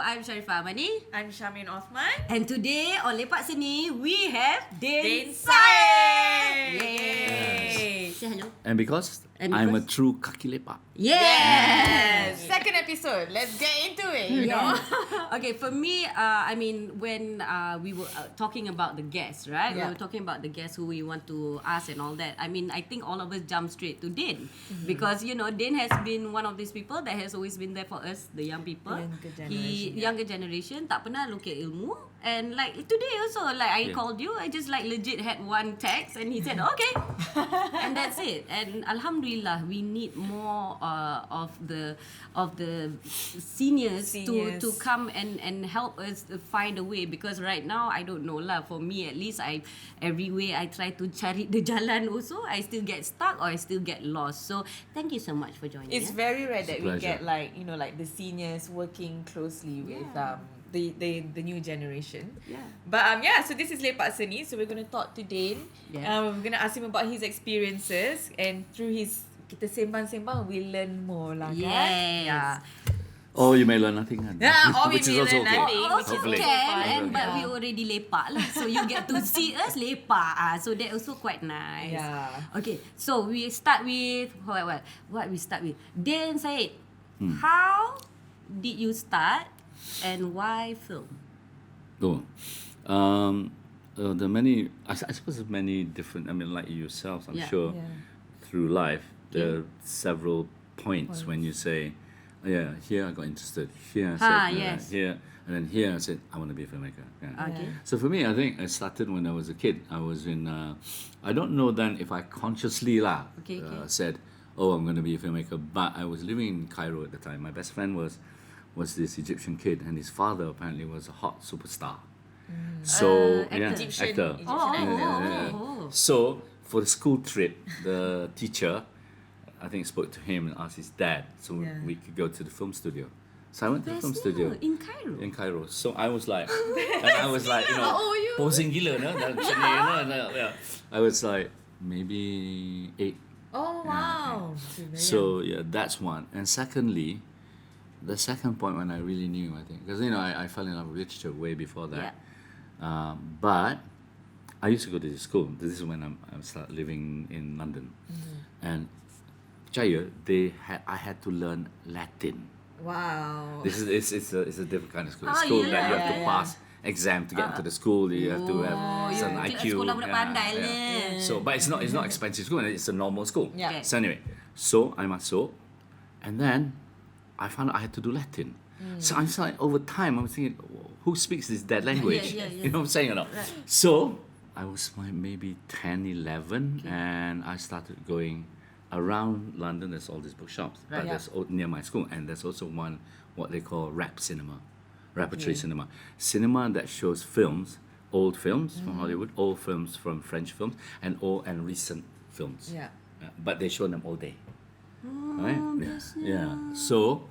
I'm Sharifah Amani. I'm Shamaine Othman. And today on Lepak Seni, we have Dain Dain Said! Yay! Say hello. And because I'm a true kaki lepak. Yes! Second episode. Let's get into it, you know. Okay, for me, when we were talking about the guests, right? Yeah. We were talking about the guests who we want to ask and all that. I think all of us jump straight to Dain. Because, Dain has been one of these people that has always been there for us, the young people. Younger generation, tak pernah lokek ilmu. And like today also, like I called you, I just like legit had one text and he said, okay. And that's it. And Alhamdulillah, we need more of the seniors. To come and help us find a way, because right now I don't know lah. For me at least, every way I try to cari the jalan also, I still get stuck or I still get lost. So thank you so much for joining. It's very rare that we pleasure. get like the seniors working closely with the new generation. Yeah. But so this is Lepak Seni. So we're going to talk to Dain. Yeah. We're going to ask him about his experiences, and through kita sembang-sembang, we learn more lah, kan? Yes. Yeah. Or you may learn nothing. Or we Which may is also learn okay. nothing. Also Hopefully. can, but we already lepak lah. So you get to see us lepak. So that also quite nice. Yeah. Okay, so we start with what we start with. Dain Said, how did you start and why film? Oh. There are many, I suppose there's many different, like yourselves, I'm sure, through life, there are several points when you say, here I got interested, here I said, here, and then here I said, I want to be a filmmaker. Yeah. Okay. So for me, I think I started when I was a kid. I was in, I don't know then if I consciously said, I'm going to be a filmmaker, but I was living in Cairo at the time. My best friend was this Egyptian kid, and his father apparently was a hot superstar. So actor. So for the school trip, the teacher, I think, spoke to him and asked his dad so we could go to the film studio. So I went to the film studio in Cairo. In Cairo. So I was like, posing gila, no? I was like maybe 8. Oh wow. So that's one. And secondly, the second point when I really knew, I think, because I fell in love with literature way before that. But I used to go to this school. This is when I started living in London, and Jaya, I had to learn Latin. Wow. It's a different kind of school. School that you have to pass exam to get into the school. You have to have some IQ. So, but it's not expensive school. It's a normal school. Yeah. So anyway, so I masuk, and then I found out I had to do Latin. So I'm like, over time, I'm thinking, who speaks this dead language? You know what I'm saying or not? Right. So I was maybe 10, 11, and I started going around London. There's all these bookshops, but there's near my school, and there's also one what they call rap cinema, repertory cinema, cinema that shows films, old films from Hollywood, old films from French films, and recent films. Yeah. But they show them all day. Right? Yeah. So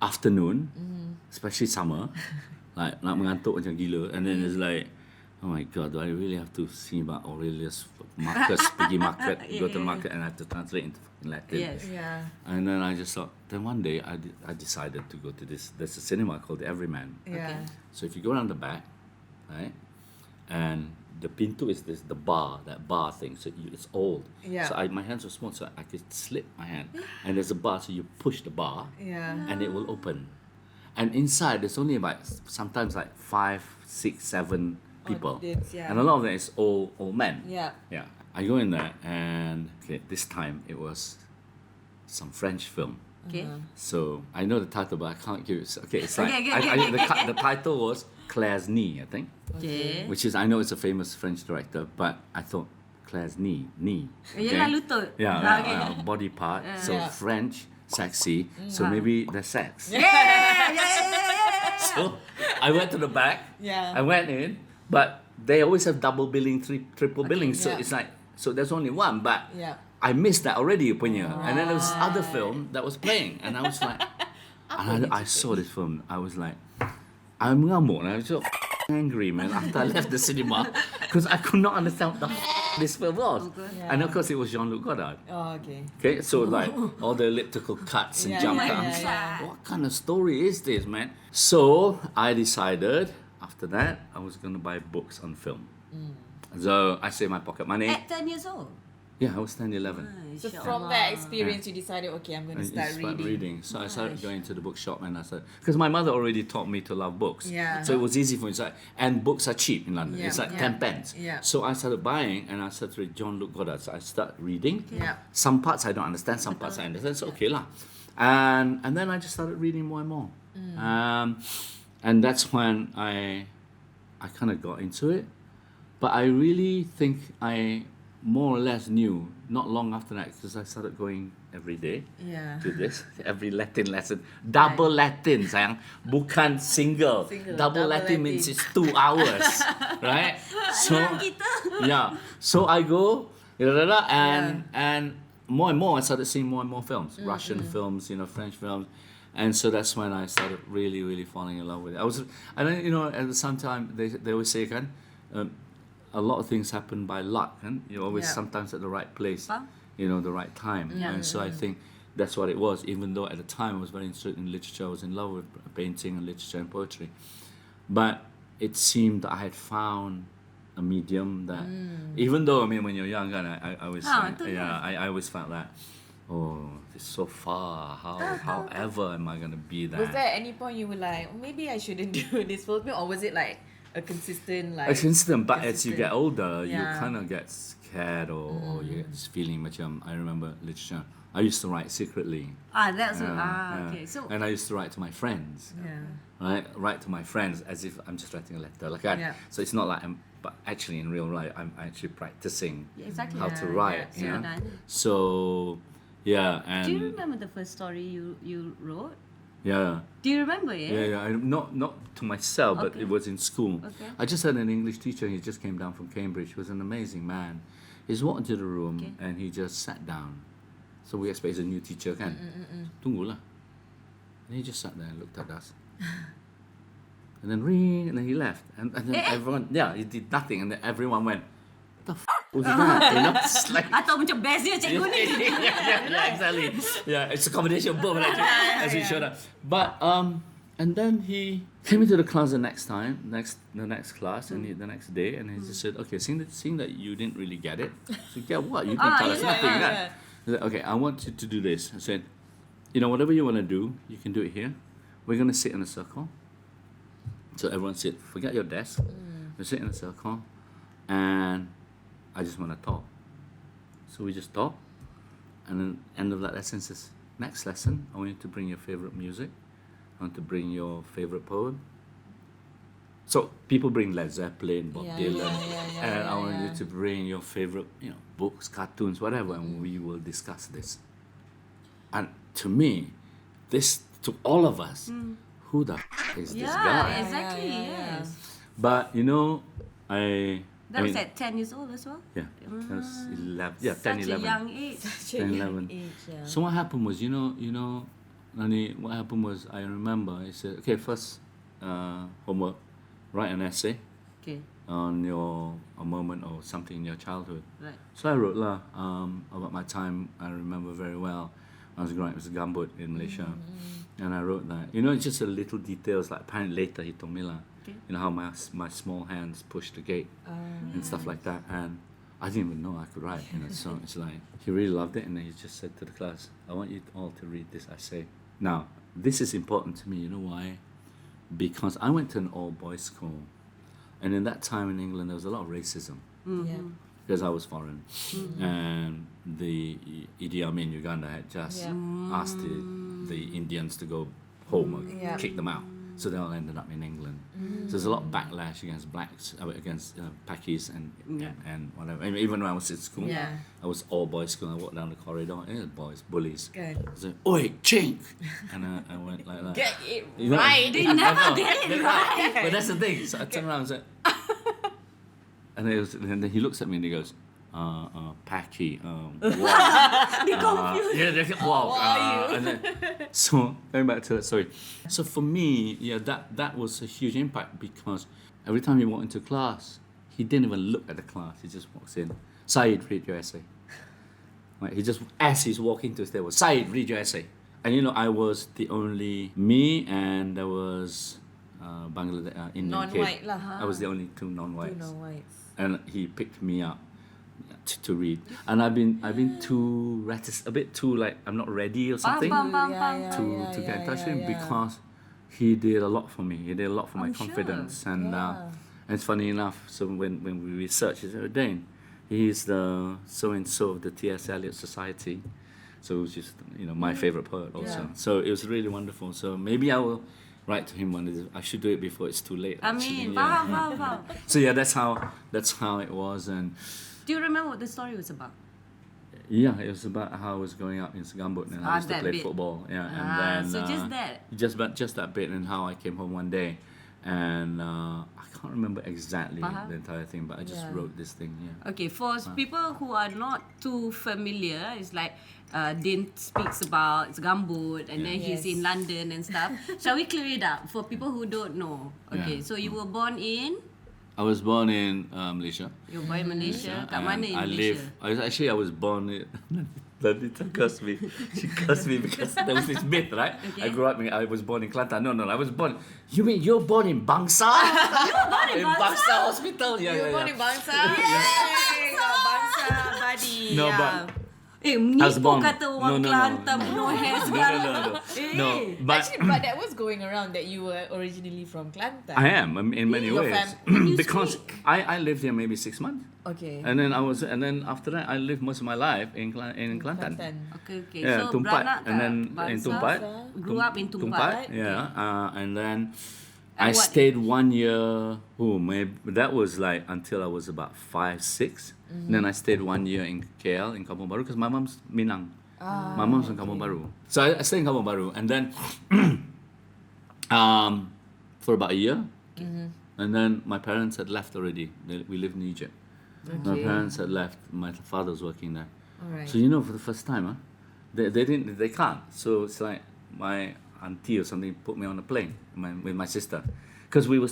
afternoon, especially summer, like nak mengantuk macam gila, and then it's like, oh my God, do I really have to see about Aurelius Marcus pergi market, go to the market, and I have to translate into Latin? Yes. Yeah. And then I just thought, then one day I decided to go to there's a cinema called the Everyman. Yeah. So if you go around the back, right, and the pintu is the bar, that bar thing. So it's old. Yeah. So my hands were small, so I could slip my hand. And there's a bar, so you push the bar, and it will open. And inside, there's only about sometimes like 5, 6, 7 people, and a lot of them is old men. Yeah. Yeah. I go in there, and this time it was some French film. Okay. So I know the title, but I can't give it. Okay, it's like Okay. the title was Claire's Knee, I think. Okay. Which is, I know it's a famous French director, but I thought Claire's knee. Yalah, lutut. Yeah, body part. So French, sexy. So maybe the sex. Yeah. So I went to the back. Yeah. I went in, but they always have double billing, triple billing. So it's like, so there's only one, but I missed that already, punya. And then there was other film that was playing, and I was like, and I saw this film. I was like, I'm mengamuk. I was so angry, man, after I left the cinema, because I could not understand what the this film was. Okay. And of course, it was Jean-Luc Godard. Oh, okay. Okay, so like all the elliptical cuts and Yeah, jump yeah, cuts. yeah. What kind of story is this, man? So I decided after that I was gonna buy books on film. So I saved my pocket money. At 10 years old. Yeah, I was 10, 11. So from that experience, you decided, okay, I'm going to I start reading. So I started going to the bookshop and I started, because my mother already taught me to love books. Yeah. So it was easy for me. And books are cheap in London. Yeah, It's like yeah. 10 pence. Yeah. So I started buying and I started reading Jean-Luc Godard. So I started reading. Yeah. Some parts I don't understand, some parts I understand. So okay lah. And then I just started reading more and more. And that's when I kind of got into it. But I really think I more or less knew not long after that, because I started going every day Yeah. to this, every Latin lesson. Double Latin, sayang. Bukan single. Single, Double double Latin means Latin. it's 2 hours, right? So, yeah. So I go, and more and more, I started seeing more and more films, Russian films, French films. And so that's when I started really, really falling in love with it. And then, at the same time, they always say, a lot of things happen by luck, and you're always Yeah. sometimes at the right place, Faham? the right time. And so I think that's what it was, even though at the time I was very interested in literature, I was in love with painting and literature and poetry. But it seemed that I had found a medium that, even though, when you're young, and I always, I always felt that, it's so far, however am I going to be that? Was there at any point you were like, maybe I shouldn't do this for me, or was it like a consistent like? It's instant, but as you consistent- get older, Yeah. you kind of get scared or you get this feeling. I remember literature. I used to write secretly. That's Yeah. okay. So And I used to write to my friends. Yeah. Right, write to my friends as if I'm just writing a letter. Yeah. So it's not like but actually in real life, I'm actually practicing yeah, exactly. how to Yeah, write. yeah, you know? yeah. So yeah, and Do you remember the first story you wrote? yeah. Do you remember it? Yeah. Not to myself, but Okay. it was in school. Okay. I just had an English teacher. He just came down from Cambridge. He was an amazing man. He just walked into the room Okay. and he just sat down. So we expect he's a new teacher, kan? Tunggulah. And he just sat there and looked at us. And then ring, and then he left. And then everyone, he did nothing. And then everyone went, what the was that? It's like, Atau macam best dia cikgu ni. yeah, exactly. Yeah, it's a combination of both, actually, as we showed up. But and then he came into the class the next class, and the next day, and he just said, "Okay, seeing that you didn't really get it, so get what? You didn't tell us nothing, right?" He said, "Okay, I want you to do this." I said, "Whatever you want to do, you can do it here. We're gonna sit in a circle. So everyone sit. Forget your desk. We sit in a circle, and I just want to talk." So we just talk, and then end of that lesson says, "Next lesson, I want you to bring your favorite music. I want to bring your favorite poem." So people bring Led Zeppelin, Bob Dylan, and I want you to bring your favorite, books, cartoons, whatever, and we will discuss this. And to me, to all of us, who the is this guy? Exactly. Yes. But I That was mean, at 10 years old as well. yeah, that was 11. Yeah, 10, Such 11. a young age. 10, 11. So what happened was, Nani, what happened was, I remember, I said, okay, first homework, write an essay Okay. on a moment or something in your childhood. Right. So I wrote about my time. I remember very well. I was growing up, it was Gambut in Malaysia, and I wrote that. It's just a little details. Like apparently later he told me Okay. how my small hands pushed the gate and stuff like that. And I didn't even know I could write. So it's like he really loved it, and then he just said to the class, "I want you all to read this essay." Now this is important to me. You know why? Because I went to an all-boys school, and in that time in England there was a lot of racism. Because I was foreign, and the Idi Amin Uganda had just asked the Indians to go home or kick them out, so they all ended up in England. So there's a lot of backlash against blacks, against Pakis and whatever. I mean, even when I was at school, I was all boys school. I walked down the corridor, and boys, bullies. Good. I said, "Oi, chink!" And I went like that. Get it You know, right. They never get it right. But that's the thing. So I turned around and said, and then he looks at me and he goes, Packy, wow. Wow. And then, so going back to that story. So for me, that was a huge impact, because every time he walked into class, he didn't even look at the class. He just walks in. Said, read your essay. Right, he just, as he's walking to the table, Said, read your essay. And you know, I was the only, me and there was Bangladesh, Indian Non-white kid. lah, huh? I was the only two non-whites. Two non-whites. And he picked me up to read. And I've been too a bit too like, I'm not ready or something to get in touch with him because he did a lot for me. He did a lot for my confidence. Sure. And it's funny enough, so when we researched, he said, oh, Dain, he's the so-and-so of the T.S. Eliot Society. So it was just, you know, my favorite poet also. Yeah. So it was really wonderful. So maybe I will write to him one day. I should do it before it's too late. I actually. mean, Yeah. faham. So yeah, that's how it was. And Do you remember what the story was about? yeah, it was about how I was growing up in Segambut and I used to that play bit. football. Yeah, and then So just that. just that bit, and how I came home one day, and I can't remember exactly Faham? the entire thing, but I just wrote this thing. Yeah. Okay, for people who are not too familiar, it's like Dain speaks about it's gambut and then he's in London and stuff. Shall we clear it up for people who don't know? Okay, Yeah. so you were born in? I was born in Malaysia. You were born in Malaysia. Kat mana in I Malaysia? I was born in. Nanita cursed me. She cursed me because there was this myth, right? Okay. I grew up I was born in Kelantan. No, I was born. You mean you're born in Bangsa? in Bangsa Hospital. Yeah, You were born in Bangsa? Yay! Bangsa buddy. No, yeah. but Eh, I was nipu born- kata orang no. Kelantan no hair sekarang. No, but Actually, but that was going around that you were originally from Kelantan. I am in many Your ways you because I lived here maybe 6 months, Okay. and then after that I lived most of my life in Kelantan. Okay. Yeah, So Tumpat, beranak and then kat in Bangsa, Tumpat, grew up in Tumpat. yeah, and then And I what- stayed 1 year. Oh, maybe that was like until I was about 5, 6. Then I stayed 1 year in KL in Kampung Baru because my mom's Minang. My mom's from Kampung Baru, so I stayed in Kampung Baru, and then for about a year, and then my parents had left already. We lived in Egypt. My parents had left. My father was working there. Alright. So you know, for the first time, they can't. So it's like my auntie or something put me on a plane with my sister, because we were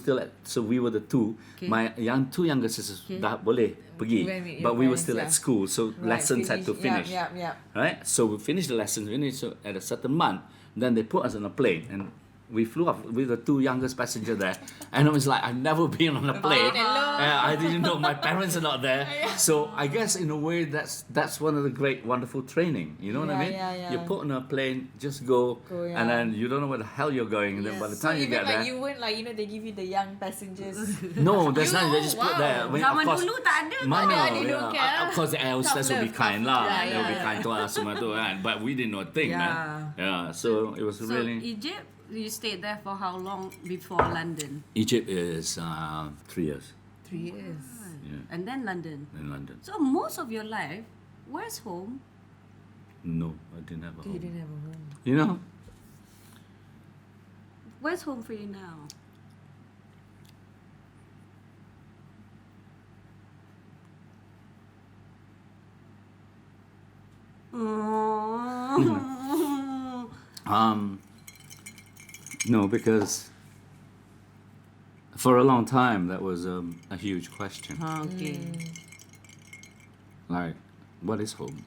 we were the two. Okay. My two younger sisters dah boleh pergi, When we- but we were parents, still yeah. at school, so Right, lessons had to finish. Yeah. Right, so we finished the lessons. So at a certain month, then they put us on a plane, and we flew off with the two youngest passengers there. And I was like, I've never been on a plane. I didn't know my parents are not there. So I guess in a way that's one of the great, wonderful training. You know what I mean? Yeah. You're put on a plane, just go, Go, and then you don't know where the hell you're going. And then by the So time you even get like there, you weren't like, they give you the young passengers. no, there's nothing. They You- just put wow. there. I mean, Zaman of course, dulu tak ada. Mana, They don't care. Of course, the air hostess will be love, kind lah. yeah, They will be yeah. kind to us semua tu kan. But we didn't know a thing, man. Yeah, so it was So really. Egypt, you stayed there for how long before London? Egypt is 3 years 3 years. And then London. in London. So most of your life, where's home? No, I didn't have a You home. didn't have a home. You know, Where's home for you now? no, because for a long time that was a huge question. Okay. Like, what is home?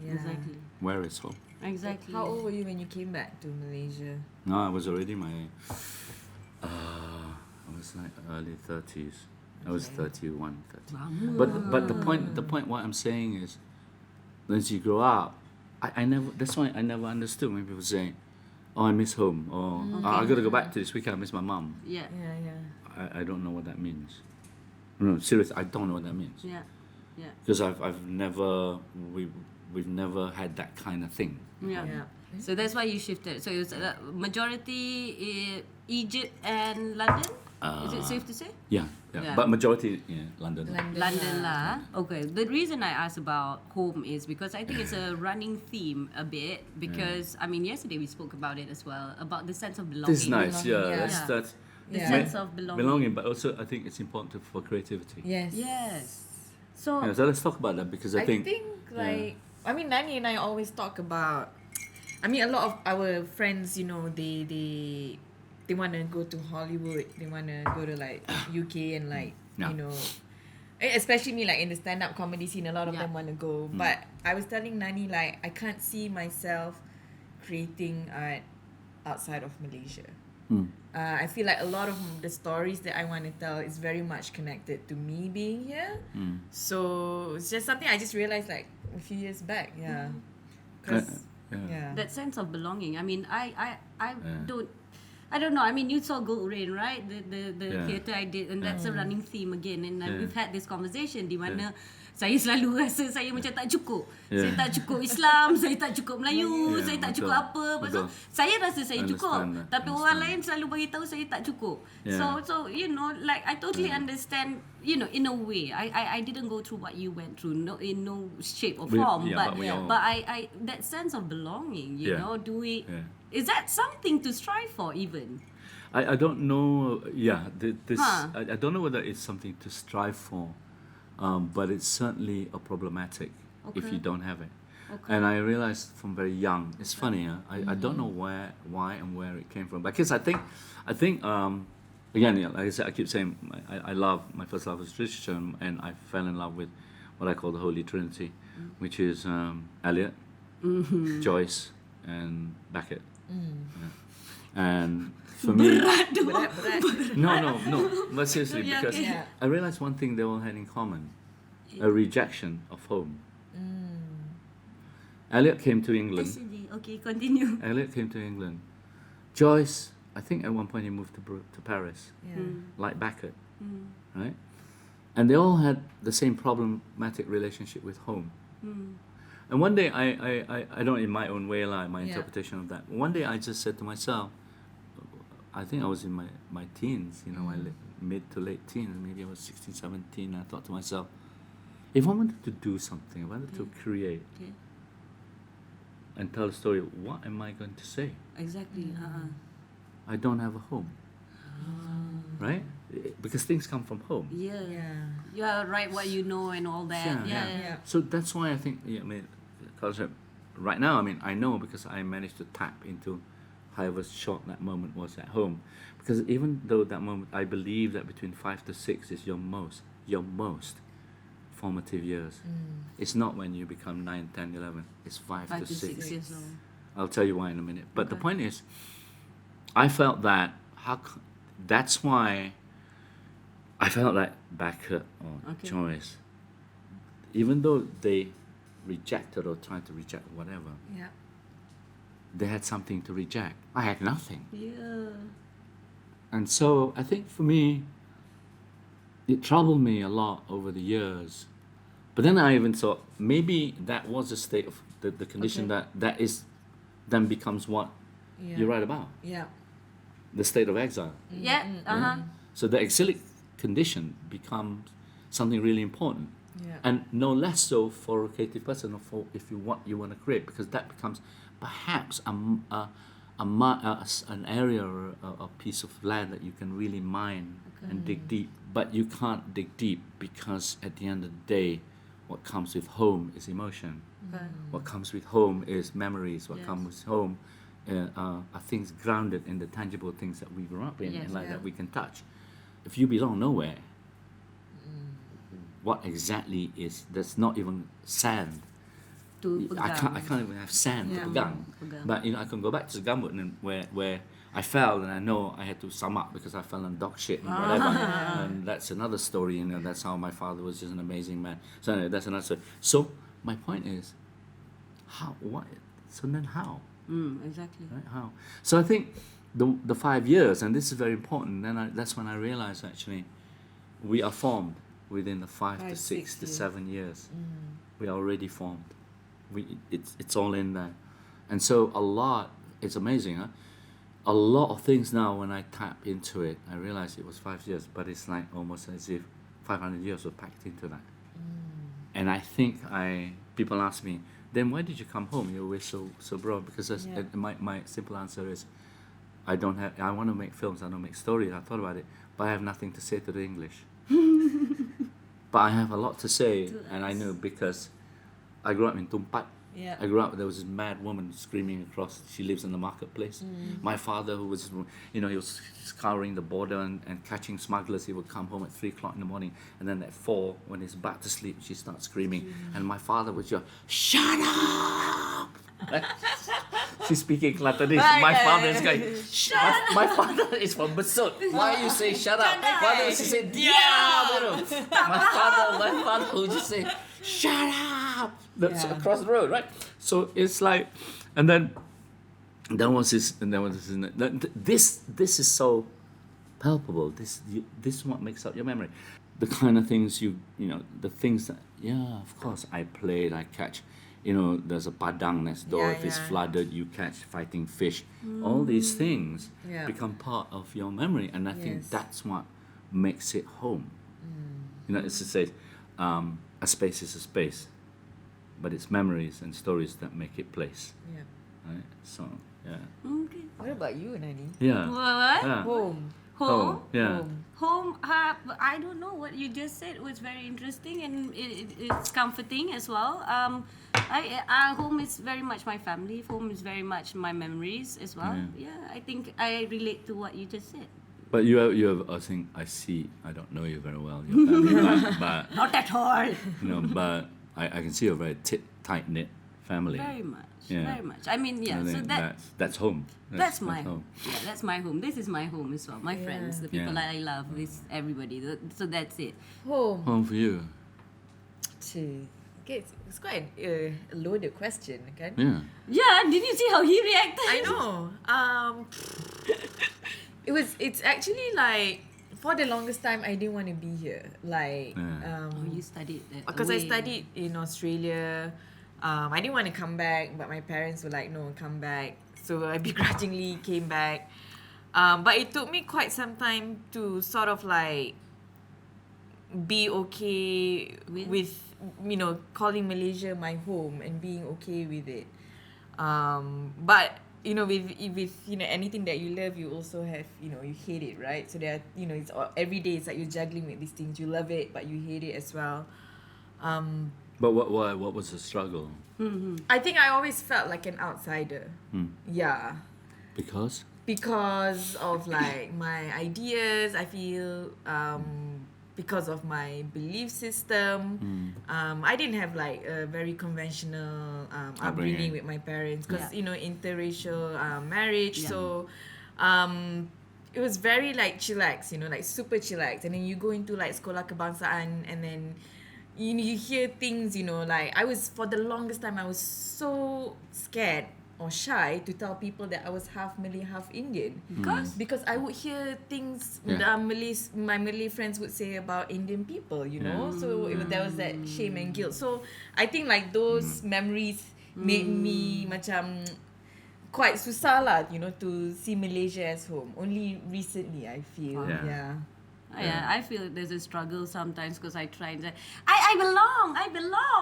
Yeah. Exactly. Where is home? Exactly. How old were you when you came back to Malaysia? No, I was already I was like early 30s. I was 31, 30. But the point what I'm saying is, as you grow up, I never. That's why I never understood when people say, "Oh, I miss home," or "I got to go back to this weekend. I miss my mom." Yeah. Yeah. I don't know what that means. No, seriously, I don't know what that means. Yeah. Yeah. Because I've never we've never had that kind of thing. Yeah. Yeah. So that's why you shifted. So it was majority Egypt and London. Is it safe to say? Yeah. Yeah. But majority, London. London lah. Okay. The reason I asked about home is because I think it's a running theme a bit. Because I mean, yesterday we spoke about it as well, about the sense of belonging. This is nice. Belonging, Yeah, yeah. that's The Yeah. sense of belonging. But also I think it's important for creativity. Yes. Yes. So Yeah, so let's talk about that because I think like I mean Nani and I always talk about, I mean a lot of our friends, they want to go to Hollywood, they want to go to like UK and like Yeah. Especially me, like in the stand-up comedy scene, a lot of Yeah. them want to go. But I was telling Nani, like, I can't see myself creating art outside of Malaysia. I feel like a lot of the stories that I want to tell is very much connected to me being here. So it's just something I just realized like a few years back. Yeah. 'Cause, yeah. That sense of belonging. I mean, I don't know. I mean, you saw Gold Rain, right? The Yeah. theatre I did, and that's a running theme again. And Yeah. we've had this conversation di mana saya selalu rasa saya macam tak cukup. Yeah. Saya tak cukup Islam, saya tak cukup Melayu, Yeah, saya tak betul. cukup apa. Pasal Betul. saya rasa saya cukup, Understand that. tapi orang lain selalu bagi tahu saya tak cukup. Yeah. So you know, like I totally understand. You know, in a way, I didn't go through what you went through, no, in no shape or form. but we all- but I that sense of belonging, you Yeah. know, do we? Yeah. Is that something to strive for even? I don't know. Yeah, this Huh. I don't know whether it's something to strive for, but it's certainly a problematic if Okay. you don't have it. Okay. And I realized from very young. It's funny. I don't know why and where it came from. Because I think again, yeah, like I said, I keep saying I love my first love was literature, and I fell in love with what I call the Holy Trinity, which is Eliot, Joyce, and Beckett. Yeah. And for me, Berat. no. But seriously, Yeah, because okay. I realized one thing they all had in common: a rejection of home. Eliot came to England. Okay, continue. Eliot came to England. Joyce, I think at one point he moved to Paris, Yeah. like Beckett, right? And they all had the same problematic relationship with home. And one day, I don't in my own way like my Yeah. interpretation of that. One day I just said to myself, I think I was in my teens, you know, mid to late teens, maybe I was 16, 17. I thought to myself, if I wanted to do something, if I wanted to create Okay. and tell a story, what am I going to say? Exactly. I don't have a home, right? Because things come from home. Yeah. Yeah. You are right what you know and all that. Yeah. So that's why I think, I mean, concept right now, I mean, I know because I managed to tap into however short that moment was at home. Because even though that moment, I believe that between 5 to 6 is your most formative years. It's not when you become 9, 10, 11. It's 5 5 to to 6. 6 years old. I'll tell you why in a minute. But the Okay. point is, I felt that that's why I felt that Beckett or Okay. Joyce, even though they rejected or tried to reject whatever, Yeah. they had something to reject. I had nothing. Yeah. And so I think for me, it troubled me a lot over the years. But then I even thought maybe that was a state of the condition Okay. that is then becomes what Yeah. you write about, Yeah. the state of exile. Yeah. So the exilic condition becomes something really important. Yeah. And no less so for a creative person or for if you want to create, because that becomes perhaps an area or a piece of land that you can really mine and dig deep. But you can't dig deep because at the end of the day, what comes with home is emotion. Okay. What comes with home is memories. What Yes. comes with home are things grounded in the tangible things that we grew up in Yes. and like Yeah. that we can touch. If you belong nowhere, what exactly is? There's not even sand. To I can't even have sand Yeah. to pegang. Pegang. But I can go back to the gambut and where I fell and I know I had to sum up because I fell on dog shit and whatever. And that's another story. That's how my father was just an amazing man. So anyway, that's another story. So my point is, how? What? So then how? Exactly. Right? How? So I think the 5 years, and this is very important. That's when I realized actually, we are formed within the 5 to 5, 6 6 to years. 7 years. We are already formed. It's all in there, and so a lot. It's amazing, huh? A lot of things now when I tap into it, I realize it was 5 years, but it's like almost as if 500 years were packed into that. And I think people ask me, then why did you come home? You're always so broad. Because Yeah. my simple answer is, I want to make films. I don't make stories. I thought about it, but I have nothing to say to the English. But I have a lot to say, and I know because I grew up in Tumpat, Yeah. I grew up, there was this mad woman screaming across, she lives in the marketplace. My father, who was, he was scouring the border and catching smugglers, he would come home at 3 o'clock in the morning, and then at 4, when he's back to sleep, she starts screaming, and my father would just, shut up! She's speaking Cantonese. My father is going, my father is from Besut. Why you say shut up? Why don't you say diam? My father would just say, shut up! That's across the road, right? So it's like, and then was this, and then was this. This is so palpable. This is what makes up your memory. The kind of things the things that, of course, I played, I catch. There's a padang next door. If it's flooded, you catch fighting fish. All these things become part of your memory, and I think that's what makes it home. It's to say, a space is a space, but it's memories and stories that make it place. Yeah. Right? So, Okay. What about you, Nani? Yeah. What? Yeah. Home. Home? Yeah. Home, I don't know, what you just said was very interesting, and it's comforting as well. Home is very much my family. Home is very much my memories as well. Yeah, I think I relate to what you just said. But you have, I think, I don't know you very well, your family, but Not at all. but I can see you're a very tight-knit family. Very much. Yeah. Very much. I mean, I so think that that's home. that's my home. Yeah, that's my home. This is my home as well. My friends, the people Yeah. I love, this everybody. So that's it. Home. Home for you. Okay, it's quite a loaded question, kan? Yeah. Yeah, did you see how he reacted? I know. It's actually like, for the longest time I didn't want to be here. Like, You studied that because I away. studied in Australia. I didn't want to come back, but my parents were like, no, come back. So I begrudgingly came back. But it took me quite some time to sort of like be okay with calling Malaysia my home and being okay with it. But with anything that you love, you also have you hate it, right? So there are, it's every day it's like you're juggling with these things. You love it, but you hate it as well. But what was the struggle? I think I always felt like an outsider. Yeah. Because of like my ideas, I feel because of my belief system. I didn't have like a very conventional upbringing with my parents because interracial marriage. So it was very like chillax, like super chillax. And then you go into like sekolah kebangsaan, and then you hear things, like for the longest time I was so scared or shy to tell people that I was half Malay, half Indian. Because I would hear things my Malay friends would say about Indian people, So there was that shame and guilt. So I think like those memories made me macam quite susah lah, to see Malaysia as home. Only recently I feel. Yeah, I feel there's a struggle sometimes because I try and say, I belong.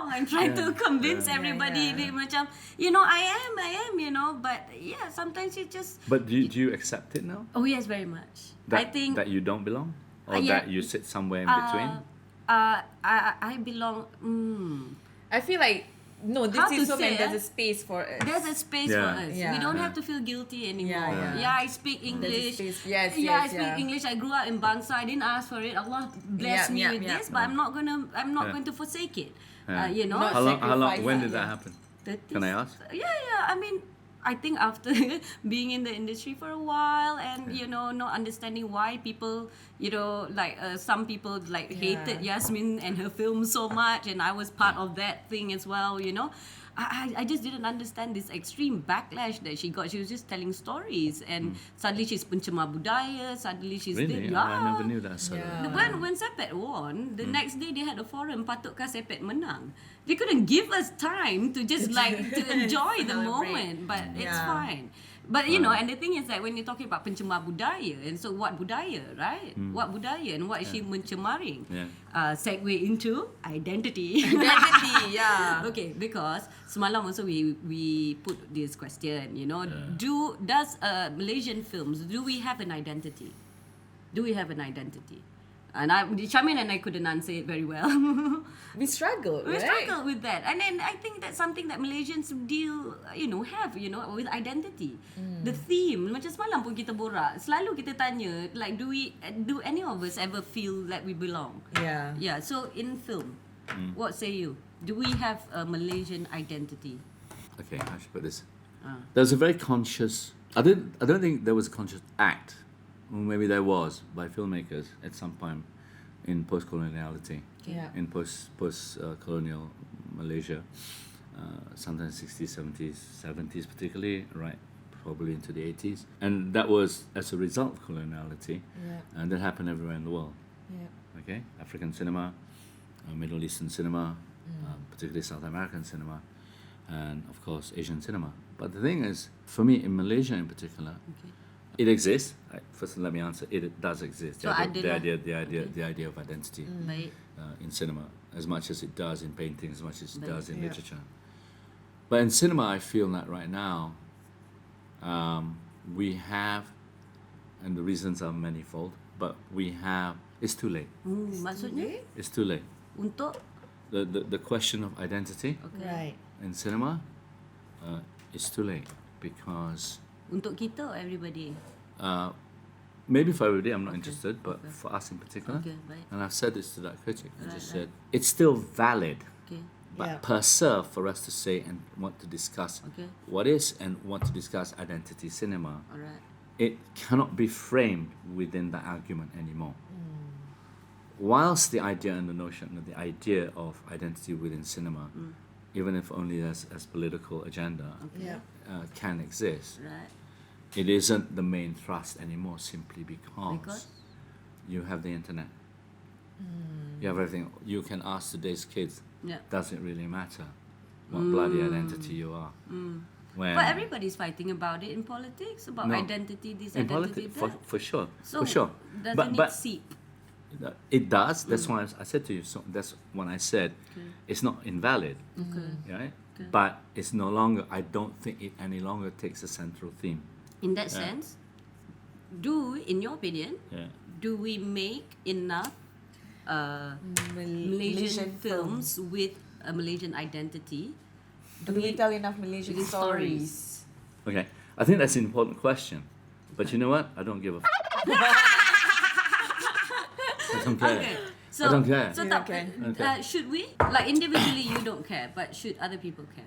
I'm trying to convince everybody. They macam, I am, but sometimes it just... But do you accept it now? Oh yes, very much. That, I think... That you don't belong? Or that you sit somewhere in between? I belong... I feel like, no, this How is to home and say, there's a space for us. There's a space for us. We don't have to feel guilty anymore. I speak English. There's a space. Yes, I speak English. I grew up in Bangsa. I didn't ask for it. Allah blessed me with this, but I'm not going to forsake it. Not How long? sacrifice When it. did that happen? 30s. Can I ask? I mean, I think after being in the industry for a while and not understanding why people some people hated Yasmin and her film so much, and I was part of that thing as well. I just didn't understand this extreme backlash that she got. She was just telling stories, and suddenly she's pencemar budaya. Suddenly she's Really? I never knew that. So. When Sepet won, the next day they had a forum, patutkah Sepet menang? They couldn't give us time to just to enjoy the moment, but it's fine. But and the thing is that when you're talking about pencemar budaya, and so what budaya, right? What budaya and what is she mencemaring? Segue into identity. Okay, because semalam also we put this question, Does Malaysian films, do we have an identity? And Shamaine and I couldn't answer it very well. We struggled, We right? struggle with that, and then I think that's something that Malaysians have with identity. The theme, macam semalam pun kita borak, selalu kita tanya, like, do any of us ever feel like we belong? Yeah. Yeah. So in film, what say you? Do we have a Malaysian identity? Okay, I should put this. There's a very conscious. I don't think there was a conscious act. Well, maybe there was by filmmakers at some point in post-coloniality. Yeah. In post-colonial Malaysia, sometimes 60s, 70s, 70s particularly, right, probably into the 80s. And that was as a result of coloniality, and that happened everywhere in the world. Yeah. Okay, African cinema, Middle Eastern cinema, particularly South American cinema, and of course Asian cinema. But the thing is, for me in Malaysia in particular, it exists. First, let me answer. It does exist. So The idea of identity Baik. in cinema, as much as it does in painting, as much as it does in literature. But in cinema, I feel that right now, we have, and the reasons are manifold, but we have. It's too late. Maksudnya It's too late. untuk The question of identity Right. in cinema is too late because untuk kita or everybody? maybe for everybody I'm not interested, but for us in particular, Okay, baik. and I've said this to that critic, I just said it's still valid, Okay. but Yeah. per se for us to say and want to discuss Okay. what is and want to discuss identity cinema, Alright. it cannot be framed within that argument anymore. Whilst the idea and the notion, the idea of identity within cinema, even if only as political agenda, Yeah. can exist, Right. it isn't the main thrust anymore simply because Because? you have the internet. You have everything. You can ask today's kids, Yeah. does it really matter what bloody identity you are? When But everybody's fighting about it in politics, about No. identity, this in identity, politics, that. for sure, So for sure. doesn't but it seep? it does. That's why I said to you. So that's when I said it's not invalid, Okay. right? But it's no longer. I don't think it any longer takes a central theme. In that sense, in your opinion, Yeah. do we make enough Malaysian Malaysian films with a Malaysian identity? Do we tell enough Malaysian Malaysian stories? Okay. I think that's an important question. But you know what? I don't give a. I don't care. Okay. So, I don't care. So You tak, don't care. should we? Like individually, you don't care, but should other people care?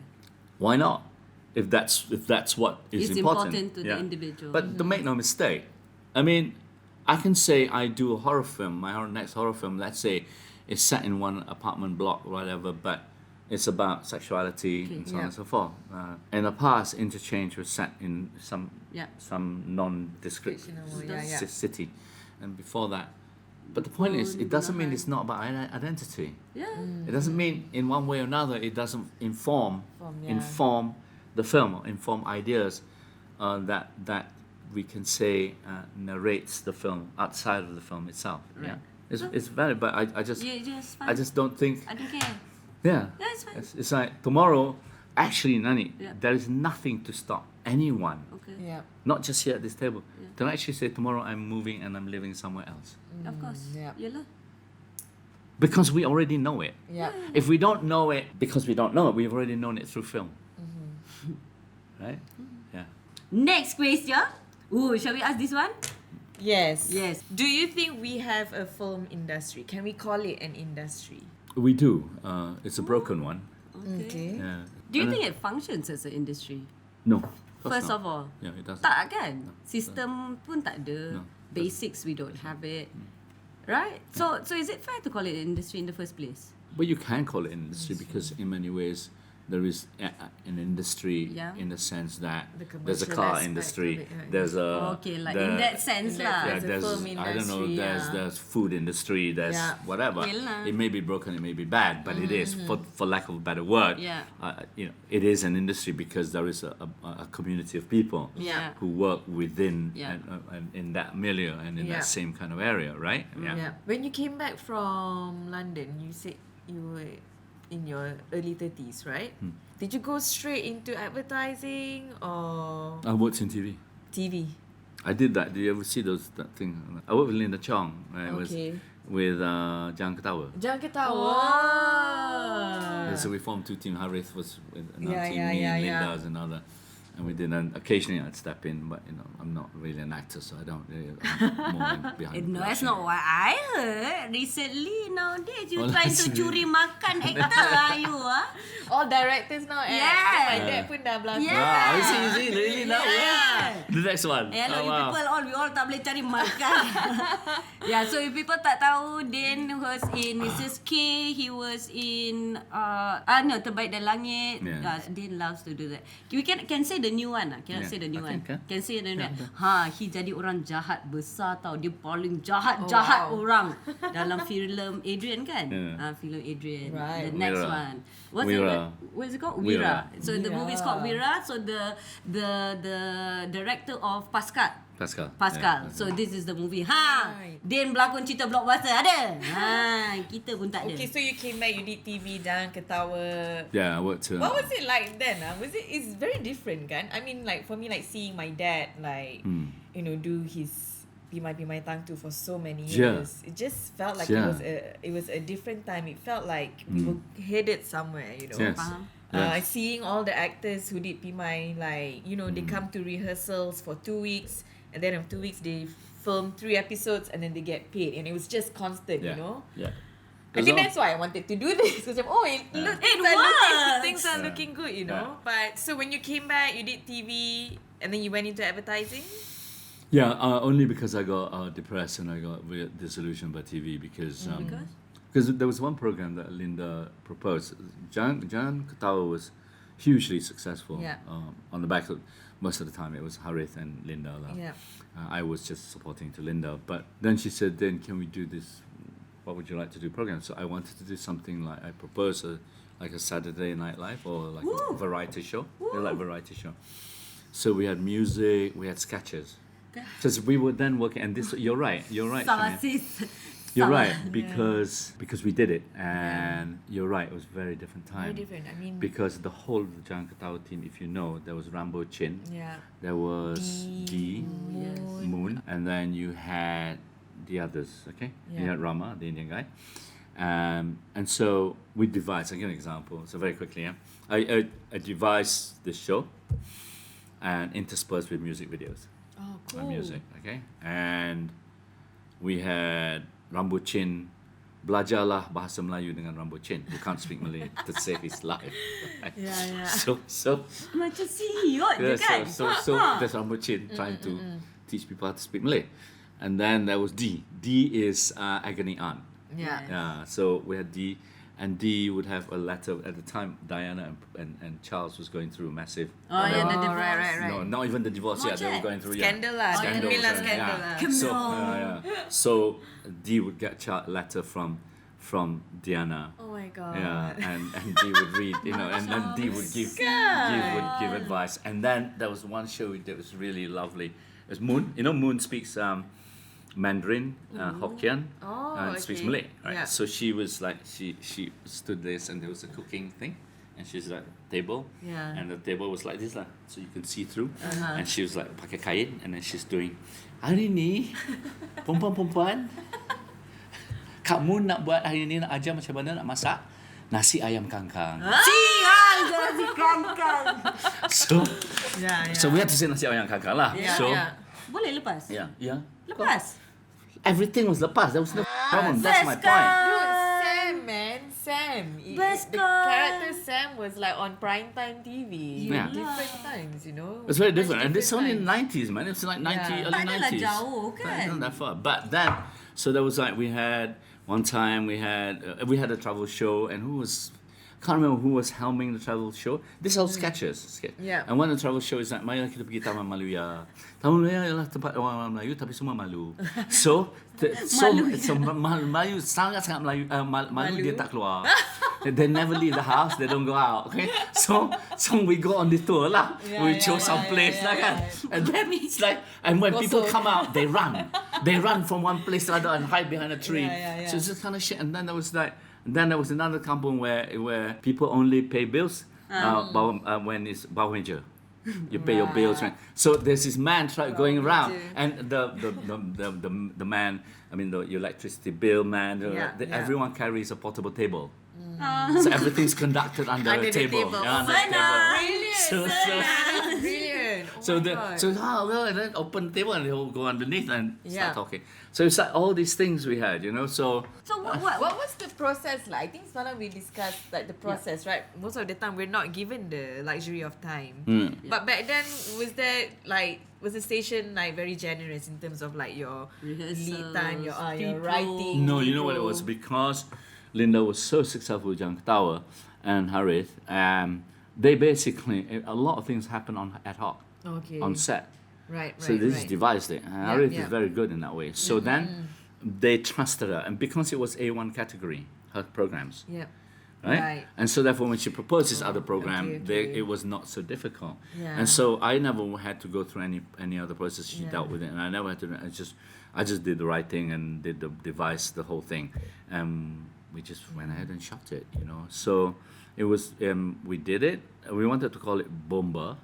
Why not? If that's what is It's important to the individual. But to make no mistake, I mean, I can say I do a horror film. My next horror film, let's say, is set in one apartment block, whatever, but it's about sexuality and so on and so forth. In the past, Interchange was set in some nondescript Fictional, yeah. city, and before that. But the point is, it doesn't mean it's not about identity. Yeah. It doesn't mean in one way or another it doesn't inform the film, or inform ideas that we can say narrates the film outside of the film itself. Right. Yeah, it's valid, but I just fine. I just don't think. I don't care. Yeah, Yeah, it's fine. it's like tomorrow. Actually, Nani, Yeah. there is nothing to stop anyone, Okay. Yeah. not just here at this table, to actually say tomorrow I'm moving and I'm living somewhere else. Of course. yeah. Yalah. Because we already know it. Yeah. If we don't know it because we don't know it, we've already known it through film. Right? Yeah. Next question. Ooh, shall we ask this one? Yes. Yes. Do you think we have a film industry? Can we call it an industry? We do. It's a broken one. Okay. Yeah. Do you think it functions as an industry? No. First of all, Yeah, it doesn't. tak kan? Sistem pun tak ada. No. Basics we don't have it. Right? So is it fair to call it an industry in the first place? But you can call it industry because in many ways there is an industry Yeah. in the sense that The there's a commercial car aspect industry, of it, yeah. there's a Okay, like the- in that sense in that lah. yeah, There's a there's film I don't know, industry, there's food industry, there's Yeah. whatever. Yelah. It may be broken, it may be bad, but it is for lack of a better word. Yeah. It is an industry because there is a community of people Yeah. who work within Yeah. and in that milieu and in that Yeah. same kind of area, right? Yeah. When you came back from London, you said you were in your early 30s, right? Did you go straight into advertising or I worked in TV. TV? I did that. Did you ever see that thing? I worked with Linda Chong. It was Okay. with Jangan Ketawa. Jangan ketawa. Yeah, so we formed two teams. Harith was with another Yeah, team, yeah, me yeah, and yeah. Linda was another. And we did, and occasionally I'd step in, but I'm not really an actor, so I don't really, I'm more behind the No, that's production. not what I heard. Recently, nowadays, you Oh, trying to last curi makan actor are you? All directors now. Yeah. My dad pun dah belakang. Yeah. Wow, is it really now? Yeah. The next one. Hello, Oh, you wow. people we all tak boleh cari makan. Yeah, so if people tak tahu, Dain was in Mrs. K, he was in no, Terbaik dan Langit. Yeah. Dain loves to do that. We can say the new one. Cannot Yeah, say the new I one. think, Can say the new one. Yeah. He jadi orang jahat besar tau. Dia paling jahat wow. orang dalam filem Adrian kan? Yeah. Filem Adrian. Right. The next Wira. one. What's Wira. it? What is it called? Wira. So the movie is called Wira. So the director of Pascal. Yeah. So this is the movie. Dain berlakon cerita blockbuster ada. Kita pun tak ada. Okay, so you came back, you did TV, Jangan Ketawa. Yeah, I worked. What was it like then? It's very different, kan? I mean, like for me, like seeing my dad, like do his Pimai Tang Tu for so many years. It just felt like it was a different time. It felt like we were headed somewhere, Yes. Faham? Yes. Seeing all the actors who did Pimai, like they come to rehearsals for 2 weeks, and then in 2 weeks they film 3 episodes, and then they get paid, and it was just constant, Yeah. Yeah. I think that's why I wanted to do this, because things are looking good, But so when you came back, you did TV, and then you went into advertising. Yeah, only because I got depressed and I got disillusioned by TV because there was one program that Linda proposed. Jangan Ketawa was hugely successful. Yeah. On the back of most of the time it was Harith and Linda. Yeah. I was just supporting to Linda, but then she said, "Then can we do this? What would you like to do program?" So I wanted to do something like I proposed like a Saturday Night Live or like a variety show. Like variety show. So we had music, we had sketches. Because we were then working, and this you're right, Salah Shamaine. sis. You're right because we did it, and you're right, it was very different time. Very different. I mean, Because the whole of the Jangan Ketawa team, if you know, there was Rambo Chin, there was D, Moon, and then you had the others. Okay, you had Rama, the Indian guy, and so we devised. I'll give an example. So very quickly, I devised this show, and interspersed with music videos. oh, cool. Music, okay? And we had Rambo Chin, belajarlah bahasa Melayu dengan Rambo Chin, who can't speak Malay to save his life. Right? Yeah. So Macam siot je kan? so there's Rambo Chin trying to teach people how to speak Malay. And then there was D. D is agony aunt. Yeah. Yeah, so we had D, and D would have a letter. At the time, Diana and Charles was going through a massive. Oh yeah, the divorce. right. No, not even the divorce. Not Yeah, they were yet. going through Scandal lah, the scandals, Camilla and- scandal lah. So D would get letter from Diana. Oh my god. Yeah, and D would read, and then D would give advice. And then there was one show that was really lovely. It was Moon. Moon speaks Mandarin, Hokkien, and speaks okay. Malay. Right. Yeah. So she was like she stood this, and there was a cooking thing, and she's like table, Yeah. and the table was like this lah, so you can see through. And she was like pakai kain, and then she's doing, hari ni perempuan-perempuan, Kak Moon nak buat hari ni, nak ajar macam mana nak masak nasi ayam kangkang. Sial je nasi kangkang. So Yeah. so we had to say nasi ayam kangkang lah. Yeah, So yeah. Boleh lepas? yeah. Lepas. Everything was lepas. There was no problem. That's my point. Dude, Sam. Best The guy. character Sam was like on primetime TV. Yeah. Different times, It's very different, and it's only in times. the 90s, man. It's like 90, Yeah. early Tak adalah 90s. jauh But kan? it's not that far. But then, so there was like one time we had a travel show, and can't remember who was helming the travel show. This all sketches. Yeah. And one of the travel show is like, mari kita pergi Taman Maluya. Taman Maluya ialah tempat orang Melayu tapi semua malu. So Melayu sangat malu dia tak keluar. They never leave the house. They don't go out. Okay, so we go on this tour lah. We chose some place lah kan. And then it's like, and when people come out, they run. They run from one place to another and hide behind a tree. Yeah. So it's this kind of shit. And then there was another kampung where people only pay bills when it's bawah meja. You pay your bills, right? So there's this man going me around, too. and the man, I mean the electricity bill man, everyone carries a portable table. So everything's conducted under Under a the table. table. Yeah, under Oh the table. Brilliant. So- Brilliant. Oh So my the God. and then open the table and they all go underneath and Yeah. start talking. So it's like all these things we had, So So what What was the process like? I think semalam we discussed like the process, right? Most of the time we're not given the luxury of time. But back then, was the station like very generous in terms of like your lead time, your Rehearsals, writing? No, you know what it was? Because Linda was so successful with Young Tower and Harith, they basically, a lot of things happen ad hoc, Okay. on set. Right. So this is devised it. And Harith yeah. is very good in that way. So then they trusted her. And because it was A1 category, her programs, Yeah. right? Right. And so therefore when she proposed this other program, okay. it was not so difficult. Yeah. And so I never had to go through any other process. She Yeah. dealt with it, and I never had to. I just did the right thing and did the device, the whole thing. We just went ahead and shot it, So it was we did it. We wanted to call it Bomba,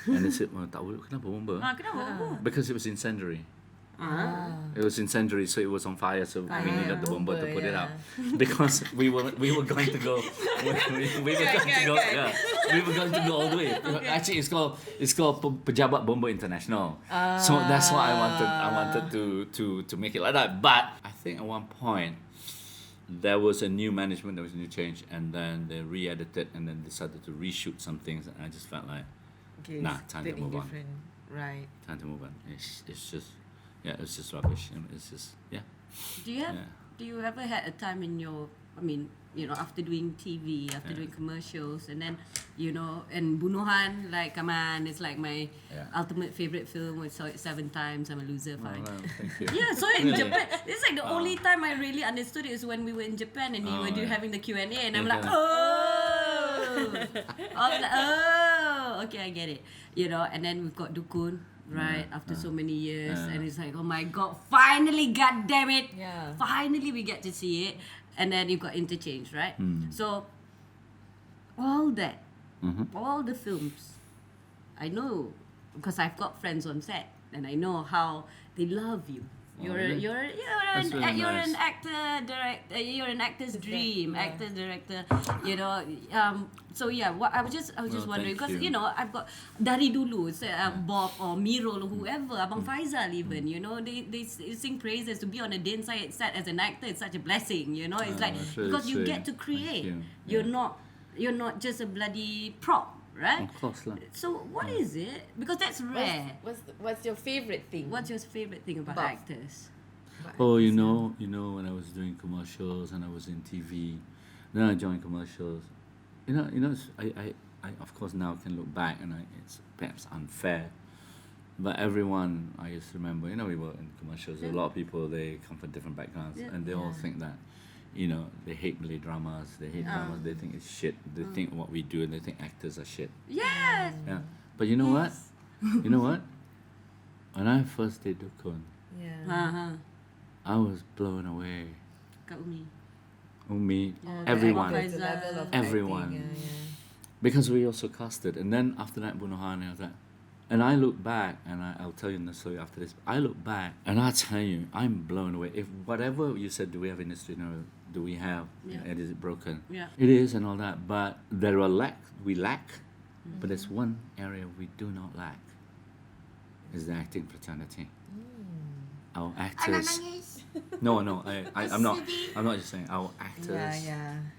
and they said, "Tak boleh, kenapa Bomba?" kenapa? Because it was incendiary. It was incendiary, so it was on fire. So we needed the bomba to put it out because we were going to go. We were going to go all the way. Actually, it's called Pejabat Bomba International. So that's why I wanted to make it like that. But I think at one point there was a new management, there was a new change, and then they re-edited and then decided to reshoot some things, and I just felt like Okay. Nah, time to move on. different. Right. time to move on. It's just. Yeah, it's just rubbish. It's just Do you have? Yeah. Do you ever had a time in your? I mean, after doing TV, after doing commercials, and then, and Bunuhan, like, come on, it's like my ultimate favorite film. I saw it 7 times. I'm a loser. Fine. Well, thank you. Yeah, so in Really? Japan, it's like the only time I really understood it is when we were in Japan and you were having the Q&A, and I'm like, okay, I get it. And then we've got Dukun. Right, after so many years, and it's like, oh my God, finally, God damn it, finally we get to see it, and then you've got Interchange, right? So all that, all the films, I know because I've got friends on set, and I know how they love you. You're really? That's really you're nice. an actor director. You're an actor's dream, actor director. So yeah, I was just wondering thank because you. I've got dari dulu Bob or Mirul or whoever, Abang Faizal even, they sing praises to be on a Dain Said set as an actor. It's such a blessing, It's like that's really because you sweet. get to create. you. You're not just a bloody prop, right? Of course lah. So what is it? Because that's rare. What's your favorite thing? What's your favorite thing about Bob. actors? Oh, you know, when I was doing commercials and I was in TV, then I joined commercials. I of course now can look back and it's perhaps unfair, but everyone I used to remember, we were in commercials. A lot of people, they come from different backgrounds, and they all think that, they hate Malay dramas. They hate dramas. They think it's shit. They think what we do, and they think actors are shit. Yes. Yeah, but you know what? You know what? When I first did Dukun, I was blown away. Kak Umi. Umi, everyone. Faizal. The level of Everyone. acting, Because we also casted, and then after that, Bunuhan, I was like, and I look back, and I'll tell you the story after this. I look back, and I tell you, I'm blown away. If whatever you said, do we have industry now? Do we have? And is it broken? Yeah. It is, and all that. But there are we lack. But there's one area we do not lack. Is the acting fraternity. Our actors. No, I'm not. I'm not just saying our actors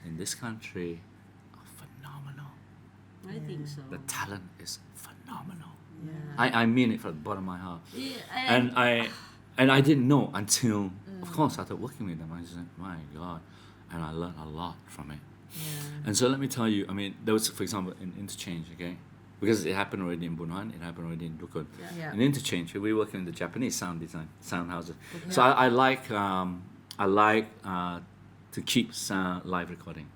in this country are phenomenal. I think so. The talent is phenomenal. Yeah. I mean it from the bottom of my heart. Yeah, And I didn't know until, of course, I started working with them. I just said, my God, and I learned a lot from it. Yeah. And so let me tell you, I mean, there was, for example, in Interchange, okay, because it happened already in Bunuhan, it happened already in Dukun. Yeah. In Interchange, we work in the Japanese sound design, sound houses. So I like to keep live recording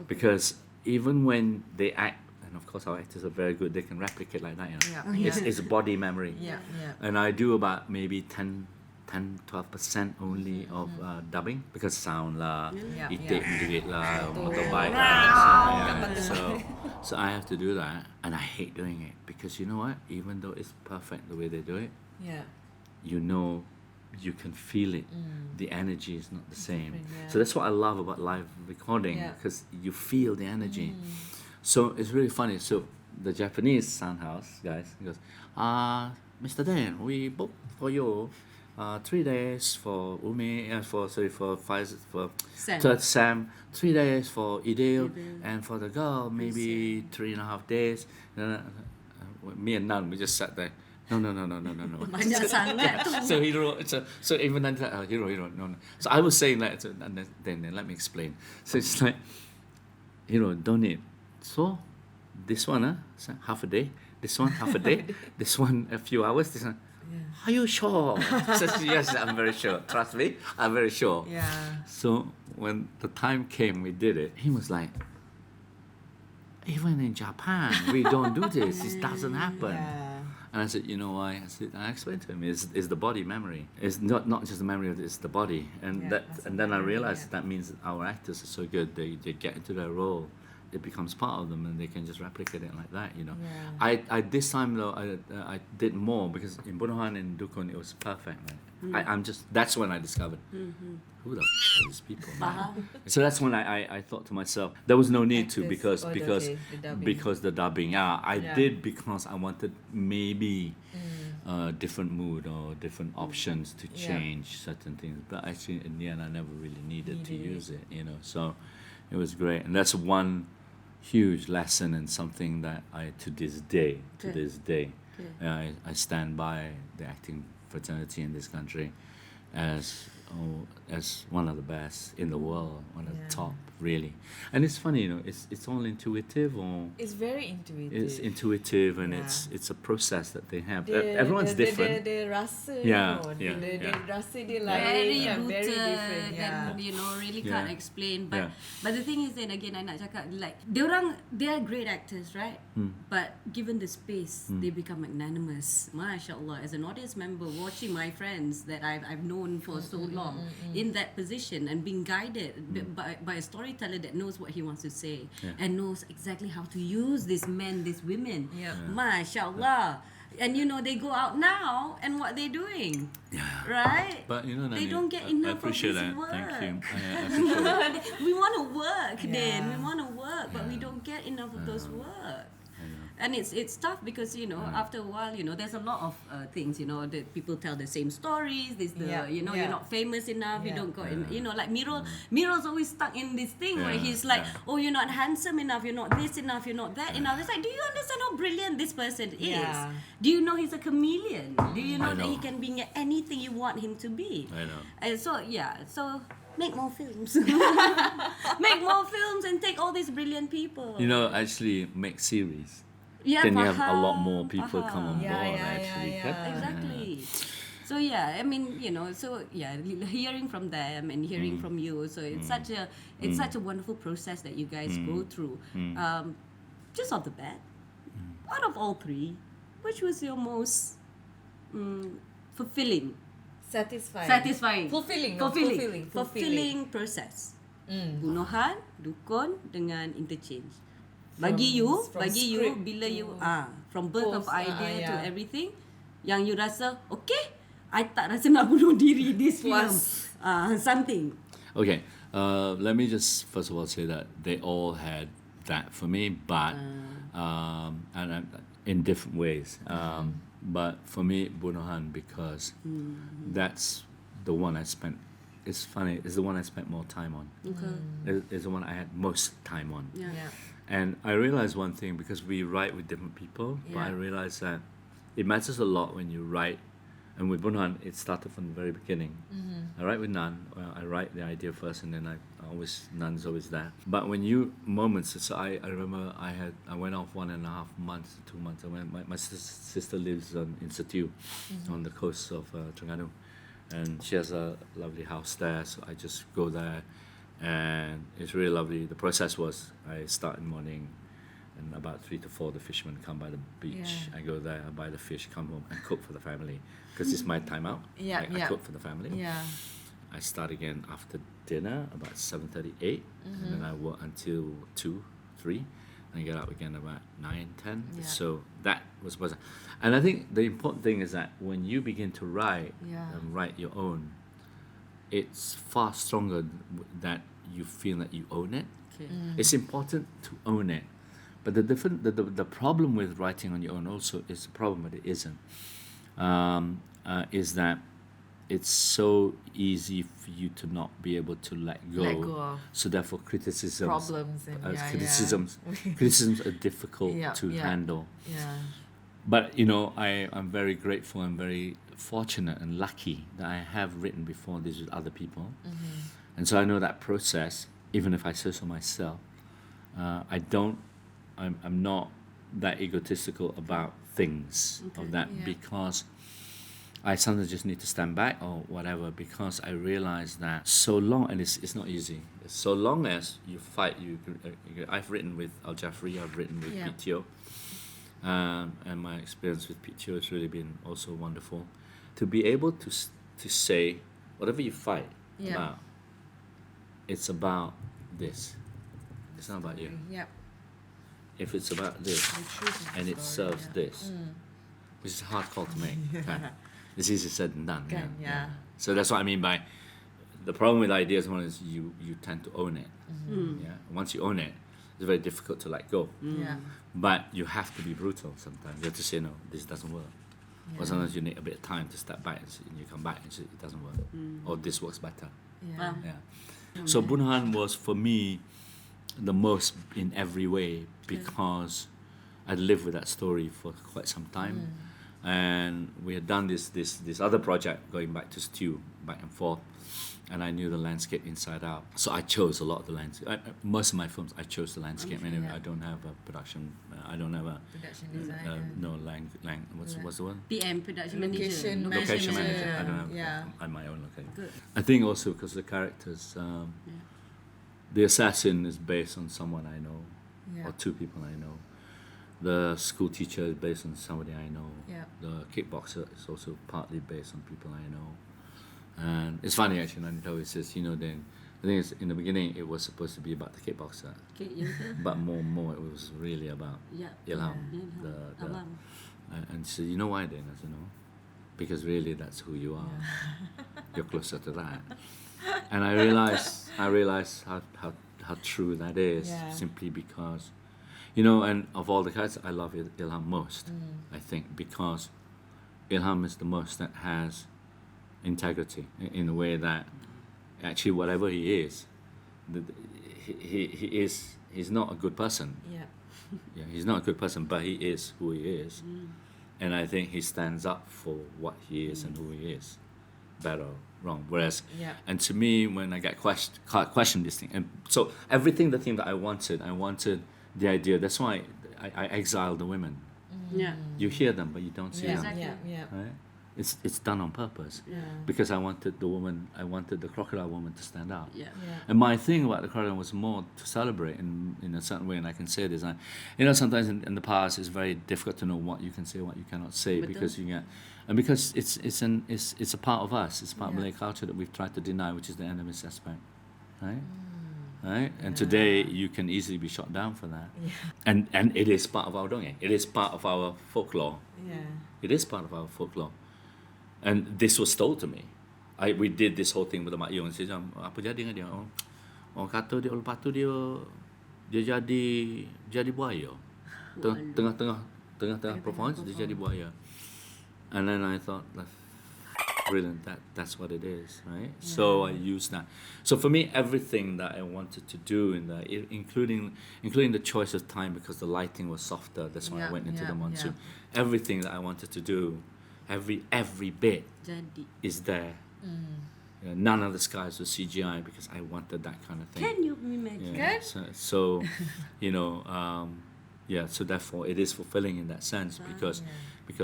because even when they act, and of course our actors are very good, they can replicate like that. Yeah. It's body memory. Yeah. And I do about maybe 10 10-12% only of dubbing because sound lah, Yeah. itik menjerit lah, motorbike so I have to do that, and I hate doing it because you know what? Even though it's perfect the way they do it, Yeah. you know, you can feel it. The energy is not the same. Different, yeah. So that's what I love about live recording Yeah. because you feel the energy. So it's really funny. So the Japanese sound house guys goes, Mr. Dan, we booked for you 3 days for Umi, for Sam. Sam, 3 days for Idil, and for the girl maybe 3.5 days. Me and Nan, we just sat there. No. Banyak sangat tu. So hero, so even then, hero, no. So I was saying that, and then let me explain. So it's like, hero, don't need. So this one, so half a day. This one half a day. This one a few hours. This one. Yeah. Are you sure? So yes, I'm very sure. Trust me, I'm very sure. Yeah. So when the time came, we did it. He was like, even in Japan, we don't do this. This doesn't happen. Yeah. And I said, you know why? I explained to him, it's the body memory. It's not just the memory, it's the body. And Yeah, that muscle and then I memory, realized yeah. that means our actors are so good, they get into their role, it becomes part of them, and they can just replicate it like that, you know. Yeah. I this time though, I did more because in Bunuhan and Dukun, it was perfect, man. I'm just, that's when I discovered, who the are these people, man? So that's when I thought to myself, there was no need to Actors, because the dubbing. because the dubbing. Yeah, I Yeah. did because I wanted maybe different mood or different options to Yeah. change certain things. But actually, in the end, I never really needed to Needed it. use it, you know. So it was great, and that's one huge lesson and something that I to this day I stand by the acting fraternity in this country as one of the best in the world, one of Yeah. the top, really. And it's funny, you know, it's all intuitive, or It's very intuitive. it's intuitive, and Yeah. it's a process that they have. The- Everyone's the, different. The rasa, Yeah, you know, yeah, the yeah. rasa dia Very lain, rooted very different. Yeah. and you know really Yeah. can't explain. But Yeah. but the thing is, then again, I nak cakap like they are great actors, right? But given the space, they become magnanimous. MashaAllah, as an audience member watching my friends that I've known for so long in that position and being guided by a storyteller that knows what he wants to say and knows exactly how to use these men, these women. Yeah. MashaAllah. And you know they go out now and what they're doing, Yeah. right? But you know, They Nani, don't get I enough of appreciate this that. work. Thank you. I appreciate that. We want to work, Yeah. then we want to work, but we don't get enough of those work. And it's tough because you know after a while, you know, there's a lot of things, you know, that people tell the same stories. This Yeah, you know, yeah. you're not famous enough. You Yeah. don't got in, you know, like Miro's always stuck in this thing where Yeah, he's like, yeah. oh, you're not handsome enough, you're not this enough, you're not that enough. It's like, do you understand how brilliant this person is? Yeah. Do you know he's a chameleon? Do you know I that he know. can be anything you want him to be? I know. And so make more films. Make more films and take all these brilliant people. You know, actually make series. Yeah, Then you have a paham, lot more people come on paham. Yeah, board, yeah, actually. yeah, yeah. Exactly. So I mean, you know, hearing from them and hearing from you, so it's such a wonderful process that you guys go through. Just off the bat, out of all three, which was your most fulfilling, Satisfying. Fulfilling. process? Bunuhan, dukun dengan interchange. Bagi From you script bila to you from birth of post, idea to yeah. everything, yang you rasa okay, I tak rasa nak bunuh diri this film, Puas. something. Okay, let me just first of all say that they all had that for me, but in different ways. But for me, Bunuhan, because that's the one I spent. It's funny. It's the one I spent more time on. Okay. It's the one I had most time on. Yeah. Yeah. And I realized one thing, because we write with different people, but I Yeah. realized that it matters a lot when you write. And with Bunuhan, it started from the very beginning. I write with Nan. I write the idea first, and then Nan's always there. But when you moments, so I remember I went off 1.5 months, 2 months. My sister lives in Setyo, on the coast of Terengganu, and she has a lovely house there. So I just go there, and it's really lovely. The process was I start in the morning, and about 3 to 4 the fishermen come by the beach. Yeah. I go there, I buy the fish, come home and cook for the family because it's my time out. Yeah, I cook for the family. Yeah. I start again after dinner about 7:38, and then I work until 2, 3, and I get out again about 9, 10. Yeah. So that was, and I think the important thing is that when you begin to write Yeah. and write your own, it's far stronger that you feel that you own it. Okay. It's important to own it, but the problem with writing on your own also is the problem that it isn't. Is that it's so easy for you to not be able to let go. Let go of So therefore, criticisms problems and criticisms are difficult Yeah, to yeah. handle. Yeah. But I'm very grateful and very fortunate and lucky that I have written before this with other people, and so I know that process. Even if I say so myself, I'm not that egotistical about things of that Yeah. because I sometimes just need to stand back or whatever because I realize that so long, and it's not easy. So long as you fight, I've written with Al Jafri, I've written with Yeah. Setyo, and my experience with Setyo has really been also wonderful. To be able to say whatever you fight Yeah. about, it's about this. It's not about you. Yep. If it's about this The truth of the and it story, serves yeah. this, which is a hard call to make. Kan? It's easier said than done. Kan, yeah. So that's what I mean by the problem with ideas. One is you tend to own it. Yeah. Once you own it, it's very difficult to let go. Yeah. But you have to be brutal sometimes. You have to say no, this doesn't work. Or sometimes you need a bit of time to step back and you come back and say it doesn't work. Or this works better. Yeah. Yeah. So Bunhan was for me the most in every way because I lived with that story for quite some time, and we had done this other project going back to Setyo, back and forth, and I knew the landscape inside out. So I chose a lot of the landscape. Most of my films, I chose the landscape. Anyway, Yeah. I don't have a production. I don't have a Production designer. no what's the word? PM, production Location manager. Location manager. manager. I don't have Yeah. on my own location. Good. I think also because the characters, the assassin is based on someone I know, Yeah. or two people I know. The school teacher is based on somebody I know. Yeah. The kickboxer is also partly based on people I know. And it's funny actually, Nani always says, then the thing is, in the beginning it was supposed to be about the kickboxer, Okay, yeah. but more it was really about Yeah. Ilham. Yeah. Abang. And she said, you know why then? I said, no. Because really that's who you are. You're closer to that. And I realized how true that is, Yeah. simply because, and of all the characters, I love Ilham most, I think, because Ilham is the most that has integrity in a way that actually whatever he is, he's not a good person. Yeah. Yeah, he's not a good person, but he is who he is. And I think he stands up for what he is and who he is, better or wrong. Whereas, Yeah. and to me, when I get questioned this thing, and so everything, the thing that I wanted the idea. That's why I exiled the women. Yeah. You hear them, but you don't see Yeah. them. Exactly. Yeah. Yeah. Right? It's done on purpose. Yeah. Because I wanted the crocodile woman to stand out. Yeah. Yeah. And my thing about the crocodile was more to celebrate in a certain way, and I can say this. Sometimes in the past it's very difficult to know what you can say, what you cannot say, Betul. because it's a part of us. It's part of Yeah. Malay culture that we've tried to deny, which is the animist aspect, right? Right? And today you can easily be shot down for that. Yeah. And it is part of our dongeng. It is part of our folklore. Yeah. It is part of our folklore. And this was told to me. We did this whole thing with the Mak Yong. Saya cakap, apa jadi dengan dia? Orang kata dia, lepas tu dia jadi buaya. Tengah performance dia jadi buaya. And then I thought, brilliant, that's what it is, right? Yeah. So I used that. So for me, everything that I wanted to do in that, including the choice of time, because the lighting was softer, that's why I went into the monsoon. Everything that I wanted to do, every bit Jadi. is there. None of the skies was CGI because I wanted that kind of thing. Can you imagine? Yeah. So so therefore it is fulfilling in that sense because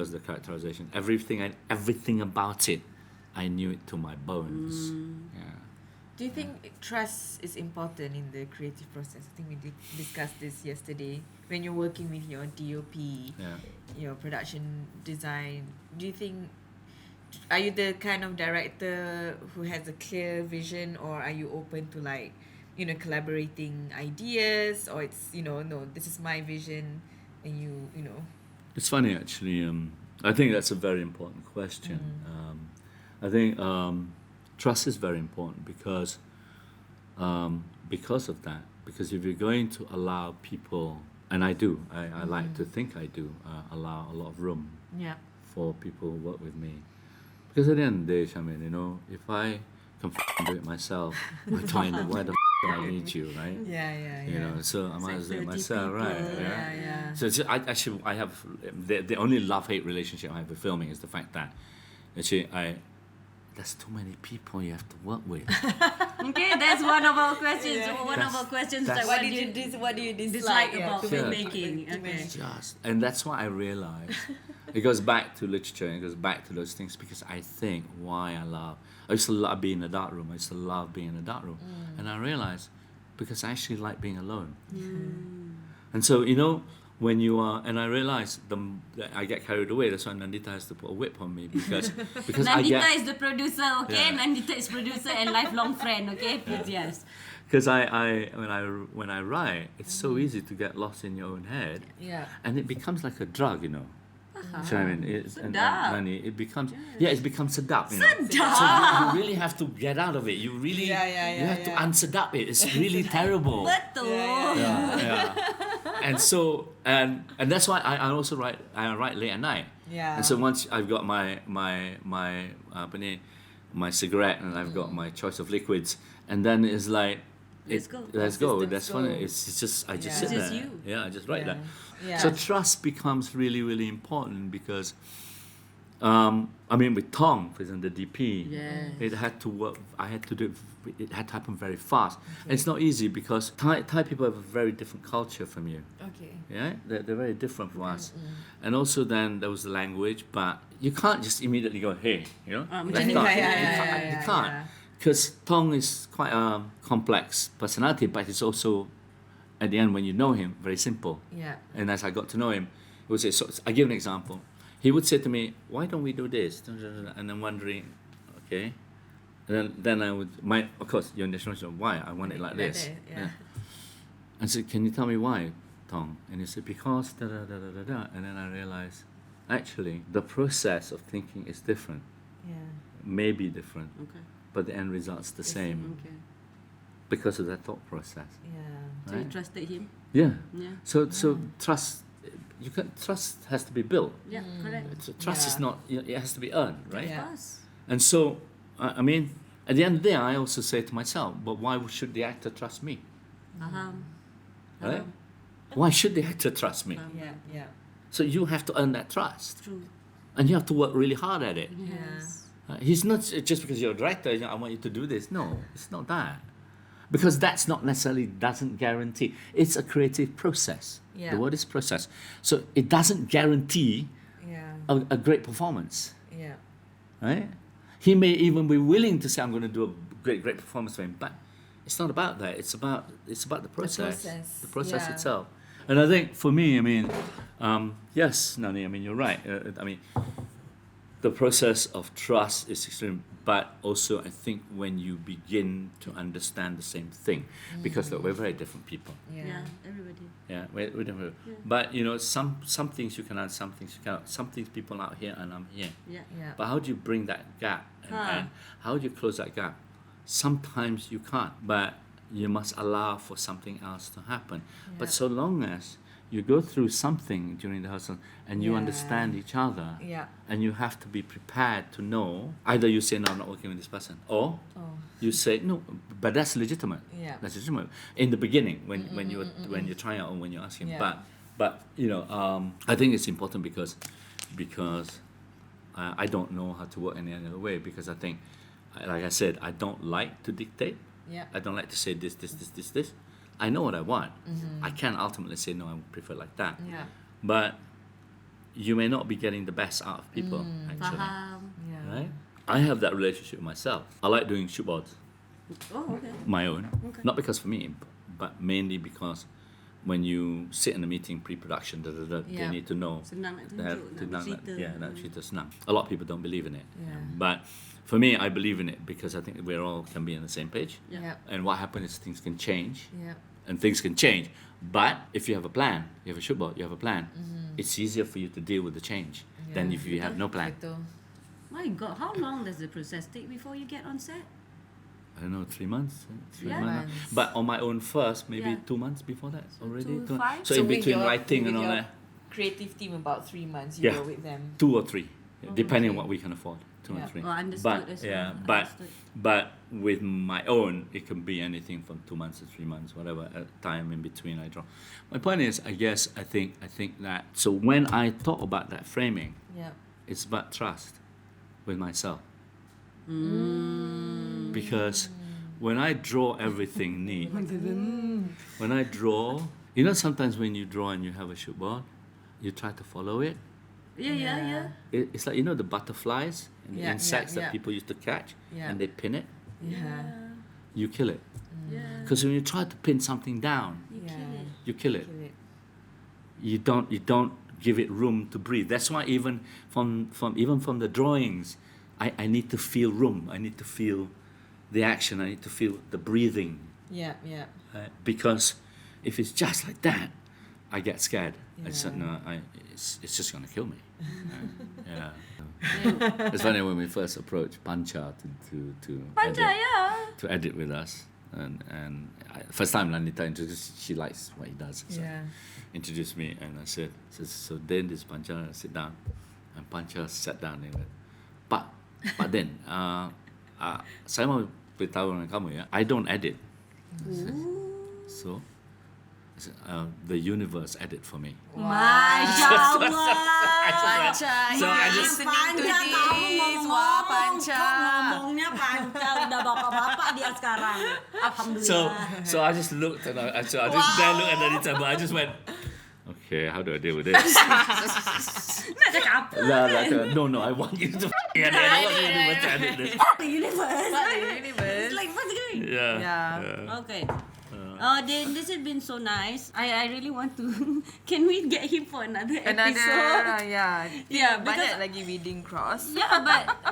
the characterization, everything about it, I knew it to my bones. Yeah. Do you think trust is important in the creative process? I think we discussed this yesterday. When you're working with your DOP, your production design, do you think, are you the kind of director who has a clear vision, or are you open to like, collaborating ideas, or it's, no, this is my vision and you know. It's funny actually. I think that's a very important question. I think trust is very important because of that. Because if you're going to allow people, and I do, I like to think I do, allow a lot of room for people who work with me. Because at the end of the day, Shamaine, if I can do it myself, why the do I need you, right? So I might as well do it myself, right? So I have the only love-hate relationship I have with filming is the fact that actually there's too many people you have to work with. Okay, that's one of our questions. One of our questions is like, what do you dislike about filmmaking? Okay. And that's what I realized. It goes back to literature, and it goes back to those things, because I think I used to love being in a dark room. And I realized because I actually like being alone. And so, when you are, and I realized that I get carried away. That's why Nandita has to put a whip on me, because Nandita is the producer, okay? Yeah. Nandita is producer and lifelong friend, okay? Please, yes. Because when I write, it's so easy to get lost in your own head, and it becomes like a drug, So Nani, it becomes it becomes sedap, So you really have to get out of it. You really you have to unsedap it. It's really terrible. Betul. And so and that's why I also write late at night. And so once I've got my cigarette, and I've got my choice of liquids, and then it's like let's go. That's funny. It's just I just sit there. You. I just write that. So trust becomes really, really important, because with Tong, for example, the DP, it had to work. I had to do it had to happen very fast. And it's not easy, because Thai people have a very different culture from you. They're very different from us. And also then there was the language, but you can't just immediately go, hey, you can't. Because Tong is quite a complex personality, but it's also, at the end, when you know him, very simple. And as I got to know him, he would say, so I give an example. He would say to me, why don't we do this? And I'm wondering, okay. And then I would, of course, your initial question, why? I want it like this. And so, can you tell me why, Tong? And he said, because da-da-da-da-da-da. And then I realized, actually, the process of thinking is different. Maybe different. But the end result's the same. Because of that thought process. So you trusted him? So trust, trust has to be built. Correct. Trust is not, it has to be earned, right? Of course. And so, at the end of the day, I also say to myself, but why should the actor trust me? Right? Why should the actor trust me? So you have to earn that trust. True. And you have to work really hard at it. Yes. He's not just because you're a director, I want you to do this. No, it's not that. Because that's not necessarily, doesn't guarantee. It's a creative process. The word is process. So it doesn't guarantee a great performance. Right? He may even be willing to say, I'm going to do a great performance for him, but it's not about that. It's about the process. The process itself. And I think for me, yes, Nani, you're right. The process of trust is extreme, but also I think when you begin to understand the same thing, because look, we're very different people. Everybody. We're different. But some things you can add, some things you cannot. Some things people out here and I'm here. But how do you bring that gap? And how do you close that gap? Sometimes you can't, but you must allow for something else to happen. But so long as you go through something during the hustle and you understand each other, and you have to be prepared to know, either you say, no, I'm not working with this person, or you say, no, but that's legitimate. That's legitimate. In the beginning, when you're trying out or when you're asking. But I think it's important because I don't know how to work any other way, because I think, like I said, I don't like to dictate. I don't like to say this. I know what I want. I can ultimately say, no, I would prefer like that. But you may not be getting the best out of people, actually. Paham. Right? I have that relationship with myself. I like doing shoot boards. Oh, okay. My own. Okay. Not because for me, but mainly because when you sit in a meeting pre-production, they need to know. Senang nak They have tunjuk, nak cerita. nak cerita senang. A lot of people don't believe in it. Yeah. But for me, I believe in it because I think we're all can be on the same page. Yeah. Yep. And what happens is things can change. Yep. And things can change. But if you have a plan, you have a shoot board, you have a plan, it's easier for you to deal with the change than Yeah. if you have no plan. Betul. My God, how long does the process take before you get on set? I don't know, 3 months? Yeah. Months. But on my own first, maybe Yeah. 2 months before that already. 2 to 5? So in with between your- writing and with all your that, creative team about 3 months. You Yeah. were with them. 2 or 3, depending on okay. what we can afford. 2 or Yeah. 3. Oh, understood But as well, yeah, understood. but with my own, it can be anything from 2 months to 3 months, whatever time in between I draw. My point is, I think that so when I talk about that framing, Yeah. it's about trust with myself. Because when I draw everything neat, when I draw, sometimes when you draw and you have a shoot board, you try to follow it. Yeah. It's like, the butterflies and the Yeah, insects yeah. that people used to catch Yeah. and they pin it, Yeah. you kill it. Yeah. Because when you try to pin something down, You Yeah. kill it. you kill it. Kill it. You don't give it room to breathe. That's why even from the drawings, I need to feel room. I need to feel the action. I need to feel the breathing. Yeah. Yeah. Because if it's just like that, I get scared. I said, Yeah. no, it's just gonna kill me. Yeah. It's funny when we first approached Pancha to Pancha, edit, yeah. to edit with us, and first time Lanita introduced, she likes what he does. So Yeah. introduced me, and I said, so then this Pancha sit down, and Pancha sat down and went, Pak Den, saya mau beritahu dengan kamu ya, I don't edit. So, the universe edit for me. Masya Allah. Pancha, So I just- listening to Panca, kamu this. Wah, Panca. ngomongnya Panca udah bapak-bapak dia sekarang. Alhamdulillah. So I just looked and I just then looked at Anita, but I just went, okay, how do I deal with this? Nak cakap apa? No, I want you to edit. I want you to edit this. The universe. The universe. It's like, what's going? Yeah. Okay. Then this has been so nice. I really want to. Can we get him for another episode? Yeah. Yeah, Banyak because lagi reading cross. yeah, but I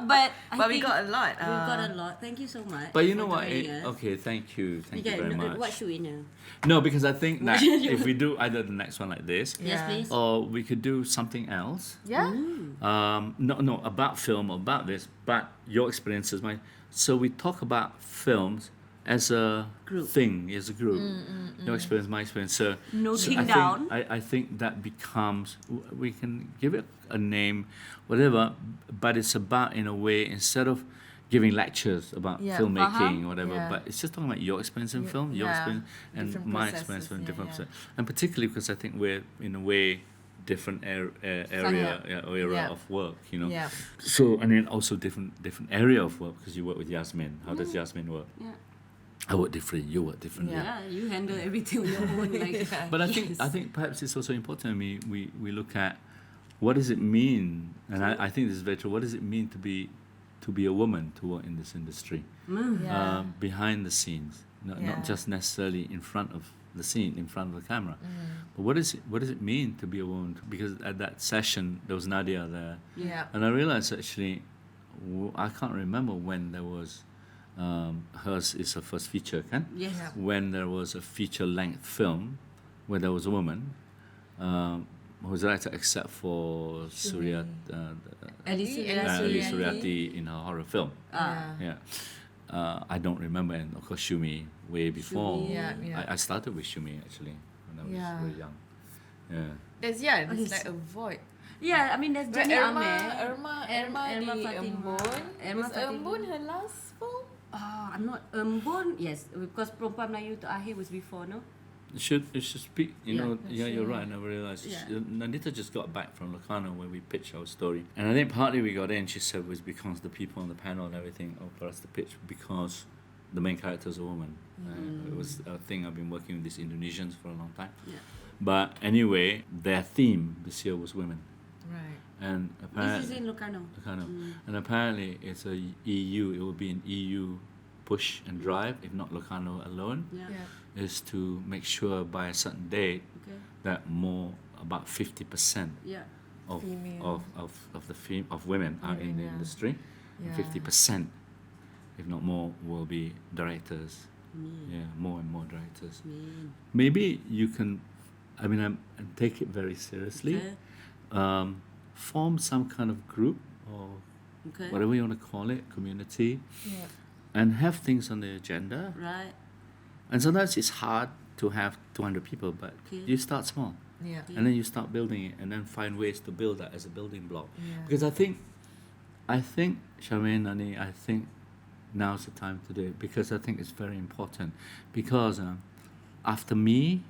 But we think got a lot. We've got a lot. Thank you so much. But you know for what? joining us. Okay, thank you very What much. should we know? No, because I think that if we do either the next one like this, Yes, Yeah. please. or we could do something else. Yeah. No, about film or about this, but your experiences, so we talk about films as a Group. thing, as a group. Your experience, my experience. So, Noting I down. Think, I think that becomes, we can give it a name, whatever, but it's about, in a way, instead of giving lectures about Yeah. filmmaking or whatever, Yeah. but it's just talking about your experience in film, your yeah. experience, and Different my processes, experience from yeah, different yeah. processes. And particularly because I think we're, in a way, different area Yeah. of work, Yeah. So, and then also different area of work, because you work with Yasmin. How does Yasmin work? Yeah. I work differently. You work differently. Yeah. Yeah, you handle everything on your own. Like, But I think perhaps it's also important. We look at what does it mean, and I think this is very true. What does it mean to be a woman to work in this industry, Yeah. behind the scenes, not Yeah. just necessarily in front of the scene, in front of the camera. But what does it mean to be a woman? Because at that session there was Nadia there, Yeah. and I realized actually, I can't remember when there was. Hers is her first feature, kan? yes. Yeah. When there was a feature-length film where there was a woman who was director except for Surya, Alicia Ali Suryati. Suryati in her horror film. Yeah. Yeah. I don't remember, and of course Shumi way before. Yeah, yeah. I started with Shumi actually when I was Yeah. very young. Yeah. There's Okay, like a void. Yeah, I mean there's But Jenny Irma Irma di Fatimah. Embun. Irma Was Fatimah. Embun her last film? I'm not Embun. Yes, because Perempuan Melayu to Akhir was before, no? It should speak, Yeah. you're right, I never realised. Yeah. Nandita just got back from Locarno where we pitched our story. And I think partly we got in, she said, was because the people on the panel and everything for us to pitch, because the main character is a woman. It was a thing I've been working with these Indonesians for a long time. Yeah. But anyway, their theme this year was women. Right. And This apparently, is in Locarno. and apparently it's a EU, it will be an EU push and drive, if not Locarno alone, Yeah. is to make sure by a certain date Okay. that about 50% Yeah. Female. of women are in the yeah. industry. Yeah. 50%, if not more, will be directors. Mm. Yeah, more and more directors. Man. Maybe you can, I take it very seriously. Okay. Form some kind of group or Okay. whatever you want to call it, community, Yeah. and have things on the agenda. Right. And sometimes it's hard to have 200 people, but Okay. you start small. Yeah. And then you start building it, and then find ways to build that as a building block. Yeah. Because I think, Shamaine and Nani, I think now's the time to do it, because I think it's very important. Because after me,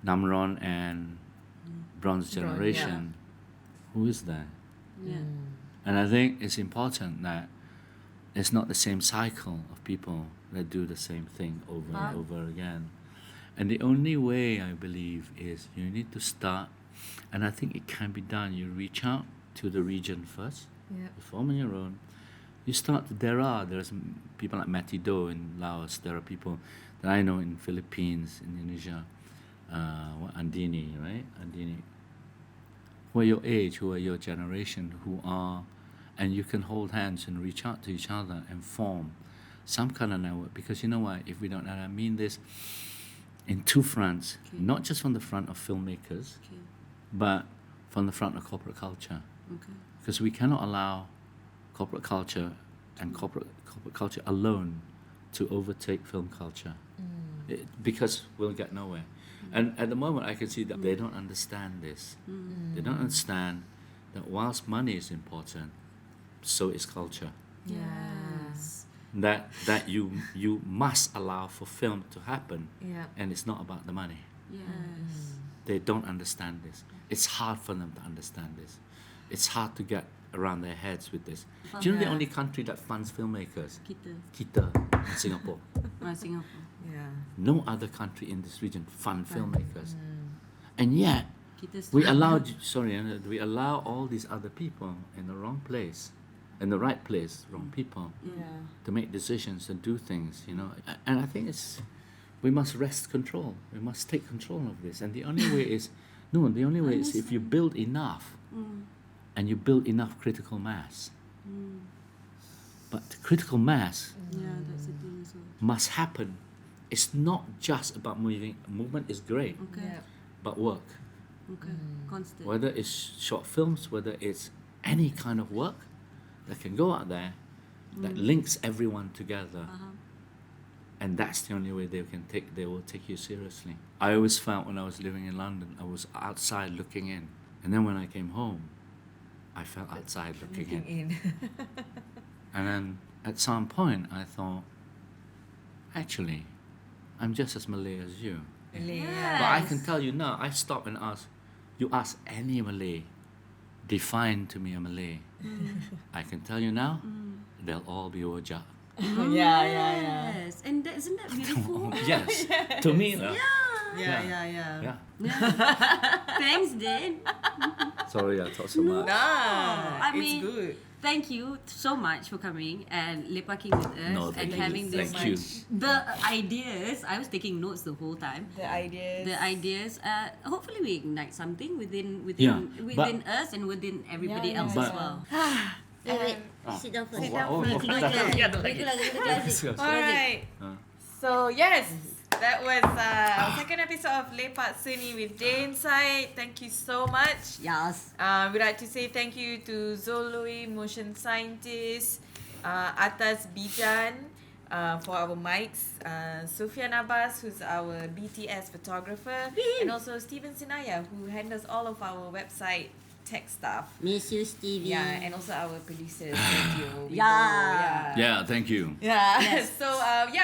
Namron and Bronze Bronze, Generation, who is there? Yeah. And I think it's important that it's not the same cycle of people that do the same thing over and over again. And the only way, I believe, is you need to start, and I think it can be done. You reach out to the region first, Yeah. you form on your own. You start, there's people like Mati Do in Laos, there are people that I know in Philippines, Indonesia, Andini, right? Andini, who are your age, who are your generation, and you can hold hands and reach out to each other and form some kind of network. Because you know what, if we don't, and I mean this in two fronts, Okay. not just from the front of filmmakers, Okay. but from the front of corporate culture. Okay. Because we cannot allow corporate culture and corporate culture alone to overtake film culture. Because we'll get nowhere. And at the moment, I can see that they don't understand this. They don't understand that whilst money is important, so is culture. Yes. That you must allow for film to happen, Yeah. and it's not about the money. Yes. They don't understand this. It's hard for them to understand this. It's hard to get around their heads with this. Do you know the Yeah. only country that funds filmmakers? Kita. Kita, in Singapore. Singapore. Yeah. No other country in this region fund filmmakers. And yet, Kita we allow all these other people in the wrong place, in the right place, wrong people, Yeah. to make decisions and do things, And I think we must wrest control. We must take control of this. And the only way is if you build enough, and you build enough critical mass. But the critical mass Yeah, that's the thing as well. must happen. It's not just about moving. Movement is great, Okay. Yeah. but work. Okay. Constant. Whether it's short films, whether it's any kind of work that can go out there that links everyone together. And that's the only way they will take you seriously. I always felt when I was living in London, I was outside looking in. And then when I came home, I felt outside looking in. In. And then at some point, I thought, actually, I'm just as Malay as you. Yeah. But I can tell you now, I stop and ask any Malay, define to me a Malay. I can tell you now, they'll all be Wajak. Yeah. Yes. And isn't that beautiful? Yes, to me, lah. Yeah. Thanks, Dain. Sorry, I talk so much. Nah, I it's mean, good. Thank you so much for coming and lepaking with us No, and thank you. having this Thank you. the ideas. I was taking notes the whole time. The ideas. The ideas. Hopefully, we ignite something within Yeah, within us and within everybody Yeah, else yeah. as well. Wait, sit down first. Sit down Oh, first. oh, Alright. So yes, that was our second episode of Lepak Seni with Dain Said. Thank you so much. Yes. We'd like to say thank you to Zolui, motion scientist, Atas Bijan for our mics, Sufyan Abbas, who's our BTS photographer, and also Steven Sinaya, who handles all of our website tech stuff. Miss you, Stevie. Yeah, and also our producers, Setyo, Wibowo, Yeah. Yeah, thank you. Yeah. Yes. So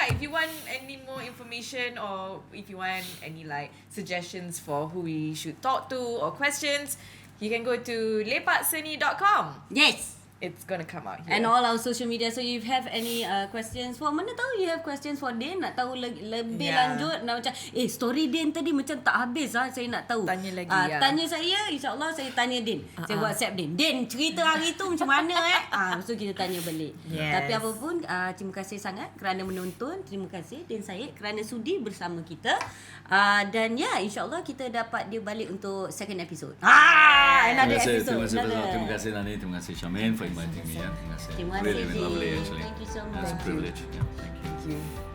if you want any more information or if you want any suggestions for who we should talk to or questions, you can go to lepakseni.com. Yes. it's gonna come out here. And all our social media. So if you have any questions for, mana tahu you have questions for Dain, nak tahu lebih lanjut, nak macam story Dain tadi macam tak habis saya nak tahu. Tanya lagi, tanya saya, insyaAllah saya tanya Dain. Saya WhatsApp Dain, cerita hari tu macam mana so kita tanya balik. Tapi apapun, terima kasih sangat kerana menonton. Terima kasih Dain Said kerana sudi bersama kita. Dan insyaAllah kita dapat dia balik untuk second episode. Another episode. Terima kasih Nani, terima kasih Shamaine for inviting me. Terima kasih. Terima kasih. Really lovely actually. Thank you so much. It's a privilege. Thank you. Thank you.